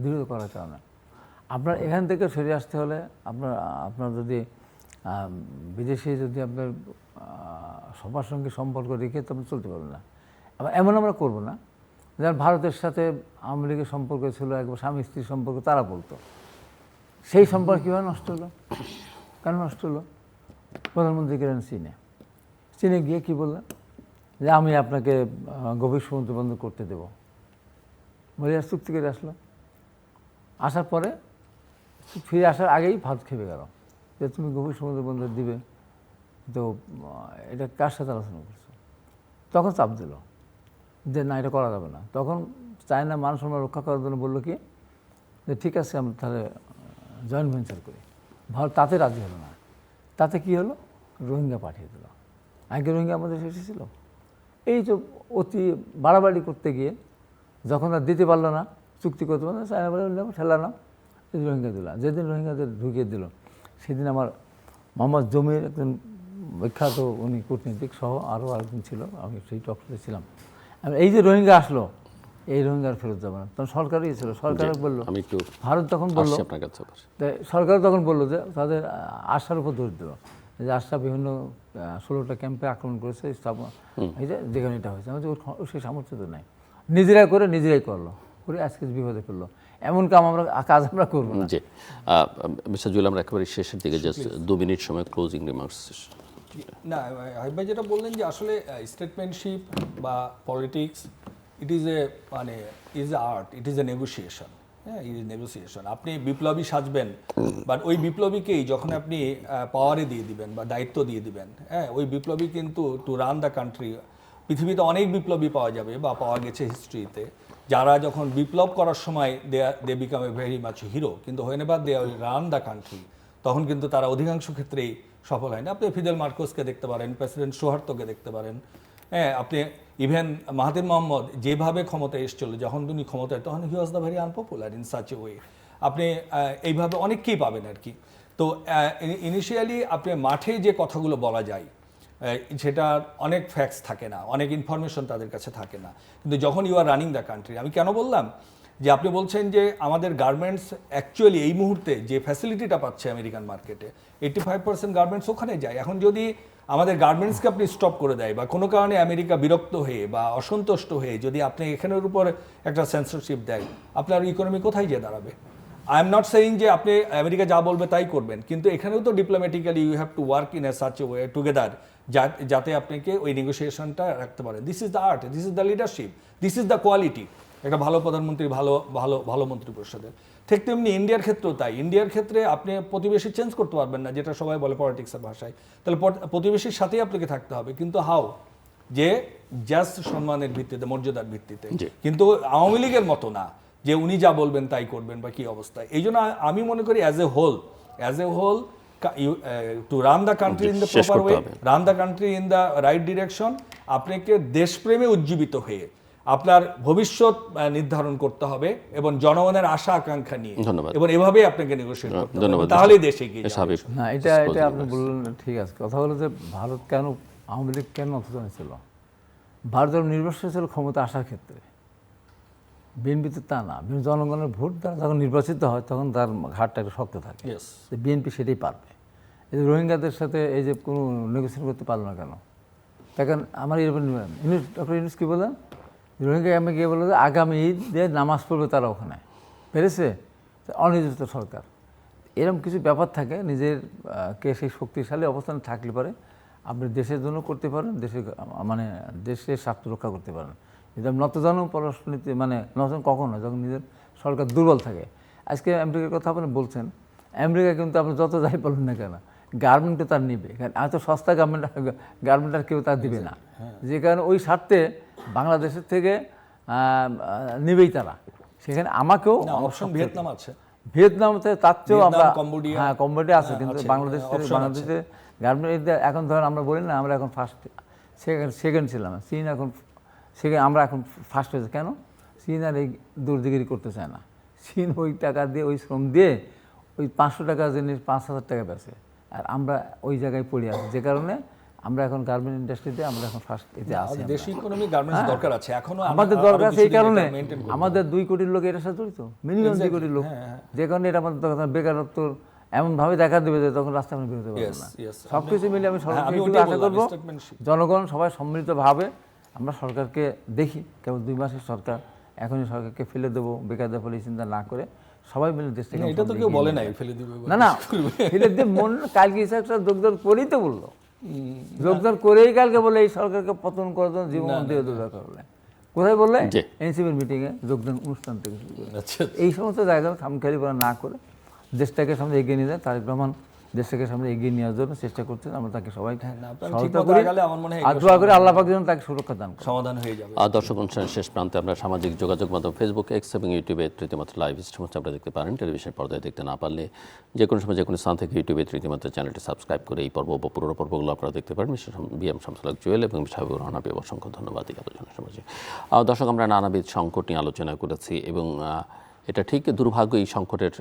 দৃঢ় করার কারণে। আপনার এখান থেকে সরে আসতে হলে আপনার যদি বিদেশে যদি আপনার সবার সঙ্গে সম্পর্ক রেখে তো আপনি চলতে পারবেন না। আবার এমন আমরা করবো না, যেমন ভারতের সাথে আওয়ামী লীগের সম্পর্ক ছিল, একবার স্বামী স্ত্রীর সম্পর্ক তারা বলতো, সেই সম্পর্ক কীভাবে নষ্ট হলো? কেন নষ্ট হলো? প্রধানমন্ত্রী গেলেন চীনে গিয়ে কী বললেন, যে আমি আপনাকে গভীর সমুদ্র বন্দর করতে দেব, বলে আর চুক্তি করে আসলো। আসার পরে ফিরে আসার আগেই ভারত খেপে গেল যে তুমি গভীর সমুদ্র বন্দর দিবে, তো এটা কার সাথে আলোচনা করছো? তখন চাপ দিল যে না, এটা করা যাবে না। তখন চায়না মান সম্মান রক্ষা করার জন্য বললো কি, যে ঠিক আছে আমরা তাহলে জয়েন্ট ভেঞ্চার করি। ভারত তাতে রাজি হলো না। তাতে কি হলো? রোহিঙ্গা পাঠিয়ে দিল। আগে রোহিঙ্গা আমাদের এসেছিল। এই যে অতি বাড়াবাড়ি করতে গিয়ে যখন আর দিতে পারলো না, চুক্তি করতে পারলো না, চায়না বলে ঠেলালাম, রোহিঙ্গা দিল। যেদিন রোহিঙ্গাদের ঢুকিয়ে দিল, সেদিন আমার মোহাম্মদ জমির একজন বিখ্যাত উনি কূটনীতিক সহ আরও আরেকজন ছিল, আমি সেই টকশোতে ছিলাম। এই যে রোহিঙ্গা আসলো, এই রোহিঙ্গার ফেরত যাবে না, তখন সরকারই ছিল। সরকার বললো, ভারত তখন বললো, সরকার তখন বললো যে তাদের আশার উপর দোষ দিল, যে আশা বিভিন্ন 16টা ক্যাম্পে আক্রমণ করেছে, এই যে যেখানে এটা হয়েছে, আমাদের সেই সামর্থ্য তো নাই। নিজেরাই করে নিজেরাই করলো, করে আজকে বিপদে ফেললো। এমন কাজ আমরা করবো না। জি, মিস্টার জুয়েল, আমরা একেবারে শেষের দিকে জাস্ট 2 মিনিট সময় ক্লোজিং রিমার্কস। না, হাবিব ভাই যেটা বললেন যে আসলে স্টেটমেন্টশিপ বা politics, it is a art, it is a negotiation. হ্যাঁ, ইট ইজ নেগোসিয়েশন। আপনি বিপ্লবী সাজবেন, বাট ওই বিপ্লবীকেই যখন আপনি পাওয়ারে দিয়ে দিবেন বা দায়িত্ব দিয়ে দিবেন, হ্যাঁ, ওই বিপ্লবী কিন্তু টু রান দ্য কান্ট্রি, পৃথিবীতে অনেক বিপ্লবী পাওয়া যাবে বা পাওয়া গেছে হিস্ট্রিতে, যারা যখন বিপ্লব করার সময় they become a very much hero, কিন্তু whenever they run the country, তখন কিন্তু তারা অধিকাংশ ক্ষেত্রেই সফল হয় না। আপনি ফিদেল মার্কোসকে দেখতে পারেন, প্রেসিডেন্ট সুহার্তোকে দেখতে পারেন, হ্যাঁ, আপনি ইভেন মাহাতির মোহাম্মদ যেভাবে ক্ষমতায় এসেছিল, যখন তিনি ক্ষমতায়, তখন he was the very unpopular in such a way. আপনি এইভাবে অনেককেই পাবেন আর কি। তো ইনিশিয়ালি আপনি মাঠে যে কথাগুলো বলা যায়, সেটা অনেক ফ্যাক্টস থাকে না, অনেক ইনফরমেশন তাদের কাছে থাকে না। কিন্তু যখন you are running the country, আমি কেন বললাম যে আপনি বলছেন যে আমাদের গার্মেন্টস অ্যাকচুয়ালি এই মুহূর্তে যে ফ্যাসিলিটিটা পাচ্ছে আমেরিকান মার্কেটে, 85% গার্মেন্টস ওখানে যায়। এখন যদি আমাদের গার্মেন্টসকে আপনি স্টপ করে দেয় বা কোনো কারণে আমেরিকা বিরক্ত হয়ে বা অসন্তুষ্ট হয়ে যদি আপনি এখানের উপর একটা সেন্সরশিপ দেয়, আপনার ইকোনমি কোথায় যেয়ে দাঁড়াবে? আই এম নট সেইং যে আপনি আমেরিকা যা বলবে তাই করবেন, কিন্তু এখানেও তো diplomatically you have to work in a such a way together, যাতে আপনাকে ওই নেগোসিয়েশনটা রাখতে পারে। This is the art, this is the leadership, this is the quality. একটা ভালো প্রধানমন্ত্রী, ভালো ভালো ভালো মন্ত্রিপরিষদের। ঠিক তেমনি ইন্ডিয়ার ক্ষেত্রেও তাই। ইন্ডিয়ার ক্ষেত্রে আপনি প্রতিবেশী চেঞ্জ করতে পারবেন না, যেটা সবাই বলে পলিটিক্সের ভাষায়। তাহলে প্রতিবেশীর সাথেই আপনাকে থাকতে হবে, কিন্তু হাউ, যে জাস্ট সম্মানের ভিত্তিতে, মর্যাদার ভিত্তিতে। কিন্তু আওয়ামী লীগের মতো না যে উনি যা বলবেন তাই করবেন বা কি অবস্থায়। এই জন্য আমি মনে করি as a whole to run the country in the proper way, run the country in the right direction, আপনাকে দেশপ্রেমে উজ্জীবিত হয়ে আপনার ভবিষ্যৎ নির্ধারণ করতে হবে এবং জনগণের আশা আকাঙ্ক্ষা নিয়ে, এবং এভাবেই আপনাকে নেগোশিয়েট করতে হবে, তাহলেই দেশে এগিয়ে যাবে। না, এটা আপনি বললেন ঠিক আছে। কথা হলো যে ভারত কেন, আওয়ামী লীগ কেন অথচনে ছিল? ভারত নির্ভরশীল ছিল ক্ষমতা আসার ক্ষেত্রে, বিএনপি তো তা না। জনগণের ভোট দ্বারা যখন নির্বাচিত হয় তখন তার ঘাটটা একটু শক্ত থাকে, বিএনপি সেটাই পারবে। এই যে রোহিঙ্গাদের সাথে এই যে কোনো নেগোসিয়েশন করতে পারলো না কেন? দেখেন আমার ডক্টর ইউনূস কি বলেন, রোহিঙ্গা আমি গিয়ে বললো যে আগামী ঈদে নামাজ পড়বে তারা ওখানে, পেরেছে অনির্দিষ্ট সরকার। এরকম কিছু ব্যাপার থাকে, নিজের কে সেই শক্তিশালী অবস্থানে থাকলে পারে আপনি দেশের জন্য করতে পারেন, দেশের স্বার্থ রক্ষা করতে পারেন। কিন্তু নতজানু পররাষ্ট্রনীতি নতজন কখন হয়, যখন নিজের সরকার দুর্বল থাকে। আজকে আমেরিকার কথা আপনি বলছেন, আমেরিকা কিন্তু আপনি যত যাই বলেন না কেন, গার্মেন্টও তার নিবে, কারণ এত সস্তা গার্মেন্ট আর কেউ তার দিবে না। যে কারণে ওই স্বার্থে বাংলাদেশের থেকে নেবেই তারা। সেখানে আমাকেও অপশন ভিয়েতনাম আছে, ভিয়েতনামতে তার চেয়েও আমরা, হ্যাঁ কম্বোডিয়া আছে, কিন্তু বাংলাদেশে গার্মেন্ট এখন ধরেন আমরা বলি না আমরা এখন ফার্স্ট সেকেন্ড ছিলাম, চীন এখন সেকেন্ড, আমরা এখন ফার্স্ট হয়েছে। কেন? চীন আর এই দুর্দিগিরি করতে চায় না। চীন ওই টাকা দিয়ে, ওই শ্রম দিয়ে ওই 500 টাকার জিনিস 5,000 টাকা বেচে, আর আমরা ওই জায়গায় পড়ে আছি। যে কারণে আমরা এখন গার্মেন্ট ইন্ডাস্ট্রিতে আমরা এখন ফার্স্ট এতে আছি। দেশি ইকোনমি গার্মেন্টস দরকার আছে, এখনো আমাদের দরকার আছে। এই কারণে আমাদের 2 কোটি লোক এর সাথে জড়িত, মিনিমাম 2 কোটি লোক। যে কারণে এটা আমাদের দরকার। বেকারত্ব এমনভাবে দেখা দেবে যে তখন রাস্তায় আমরা বেরোতে পারবো না। সবকিছু মিলে আমি সরকারকে আশা করবো জনগণ সবাই সম্মিলিতভাবে আমরা সরকারকে দেখি। কেবল 2 মাসের সরকার, এখনই সরকারকে ফেলে দেবো বেকারদের ফলে চিন্তা না করে সবাই মিলে দেশ থেকে, এটা তো কেউ বলে নাই ফেলে দিবে, না ফেলে দিয়ে মন কালকে একটা যোগদান করেই তো বললো, যোগদান করেই কালকে বলে এই সরকারকে পতন করার জন্য জীবন দিয়ে দরকার বলে। কোথায় বললে? এনসিপির মিটিংয়ে যোগদান অনুষ্ঠান থেকে শুরু করে। এই সমস্ত জায়গায় খামখেয়ালি না করে দেশটাকে সামনে এগিয়ে নিয়ে যায়। তারেক রহমান দেশটাকে সামনে এগিয়ে নেওয়ার জন্য চেষ্টা করছেন। আমরা তাকে সবাই সহায়তা করি, আর দোয়া করে আল্লাহ পাক যেন তাকে সুরক্ষা দান করে, সমাধান হয়ে যাবে। আর দর্শক অনুষ্ঠানের শেষ প্রান্তে আমরা সামাজিক যোগাযোগ মাধ্যম ফেসবুক, এক্স এবং ইউটিউবে রীতিমতো লাইভ স্ট্রিম হচ্ছে, আপনারা দেখতে পারেন। টেলিভিশন পর্দায় দেখতে না পারলে যে কোনো সময় যে কোনো স্থান থেকে ইউটিউবে রীতিমতো চ্যানেলটি সাবস্ক্রাইব করে এই পর্ব বা পুরোনো পর্বগুলো আপনারা দেখতে পারেন। মিস্টার বিএম শামসুল হক জুয়েল এবং সাহেবুর রহমান আবি, অসংখ্য ধন্যবাদ এই আলোচনার সমাজে। দর্শক, আমরা নানাবিধ সংকট নিয়ে আলোচনা করেছি এবং এটা ঠিক দুর্ভাগ্য, এই সংকটের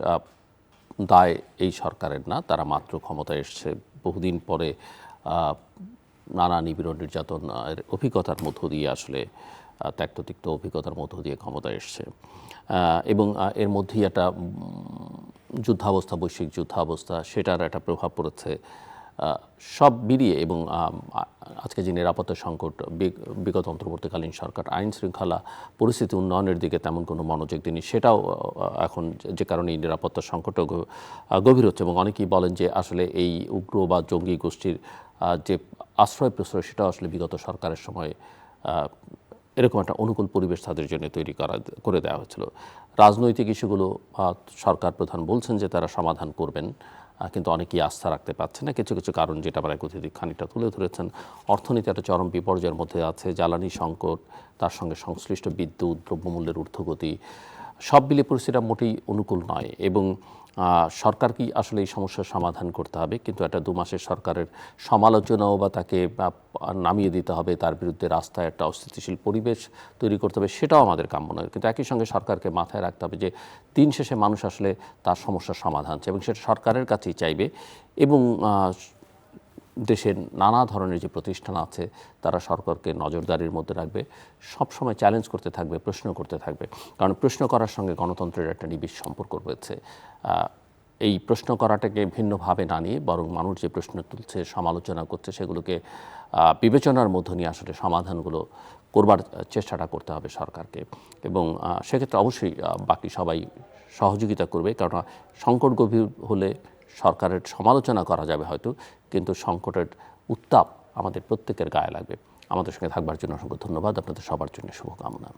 দায় এই সরকারের না। তারা মাত্র ক্ষমতায় এসছে বহুদিন পরে, নানা নিপীড়ন নির্যাতনের অভিজ্ঞতার মধ্য দিয়ে, আসলে ত্যক্ত অভিজ্ঞতার মধ্য দিয়ে ক্ষমতায় এসছে এবং এর মধ্যেই একটা যুদ্ধাবস্থা, বৈশ্বিক যুদ্ধাবস্থা, সেটার একটা প্রভাব পড়েছে সব মিলিয়ে। এবং আজকে যে নিরাপত্তা সংকট, বিগত অন্তর্বর্তীকালীন সরকার আইন শৃঙ্খলা পরিস্থিতি উন্নয়নের দিকে তেমন কোনো মনোযোগ দিনই, সেটাও এখন যে কারণে এই নিরাপত্তা সংকটও গভীর হচ্ছে। এবং অনেকেই বলেন যে আসলে এই উগ্র বা জঙ্গি গোষ্ঠীর যে আশ্রয় প্রশ্রয়, সেটা আসলে বিগত সরকারের সময় এরকম একটা অনুকূল পরিবেশ তাদের জন্য তৈরি করে দেওয়া হয়েছিল। রাজনৈতিক ইস্যুগুলো সরকার প্রধান বলছেন যে তারা সমাধান করবেন, কিন্তু অনেকেই আস্থা রাখতে পারছে না। কিছু কিছু কারণ যেটা আমরা অতিথি খানিকটা তুলে ধরেছেন। অর্থনীতি একটা চরম বিপর্যয়ের মধ্যে আছে, জ্বালানি সংকট, তার সঙ্গে সংশ্লিষ্ট বিদ্যুৎ, দ্রব্যমূল্যের ঊর্ধ্বগতি, সব মিলিয়ে পরিস্থিতিটা মোটেই অনুকূল নয়। এবং সরকারকেই আসলে এই সমস্যার সমাধান করতে হবে, কিন্তু একটা 2 মাসের সরকারের সমালোচনাও বা তাকে নামিয়ে দিতে হবে, তার বিরুদ্ধে রাস্তায় একটা অস্থিতিশীল পরিবেশ তৈরি করতে হবে, সেটাও আমাদের কাম্য নয়। কিন্তু একই সঙ্গে সরকারকে মাথায় রাখতে হবে যে দিন শেষে মানুষ আসলে তার সমস্যার সমাধান চায় এবং সেটা সরকারের কাছেই চাইবে। এবং দেশের নানা ধরনের যে প্রতিষ্ঠান আছে তারা সরকারকে নজরদারির মধ্যে রাখবে, সবসময় চ্যালেঞ্জ করতে থাকবে, প্রশ্ন করতে থাকবে। কারণ প্রশ্ন করার সঙ্গে গণতন্ত্রের একটা নিবিড় সম্পর্ক রয়েছে। এই প্রশ্ন করাটাকে ভিন্নভাবে না নিয়ে বরং মানুষ যে প্রশ্ন তুলছে, সমালোচনা করছে, সেগুলোকে বিবেচনার মধ্য নিয়ে আসলে সমাধানগুলো করবার চেষ্টাটা করতে হবে সরকারকে। এবং সেক্ষেত্রে অবশ্যই বাকি সবাই সহযোগিতা করবে, কারণ সংকট গভীর হলে সরকারের সমালোচনা করা যাবে হয়তো, কিন্তু সংকটের উত্তাপ আমাদের প্রত্যেকের গায়ে লাগবে। আমাদের সঙ্গে থাকবার জন্য অসংখ্য ধন্যবাদ। আপনাদের সবার জন্য শুভকামনা।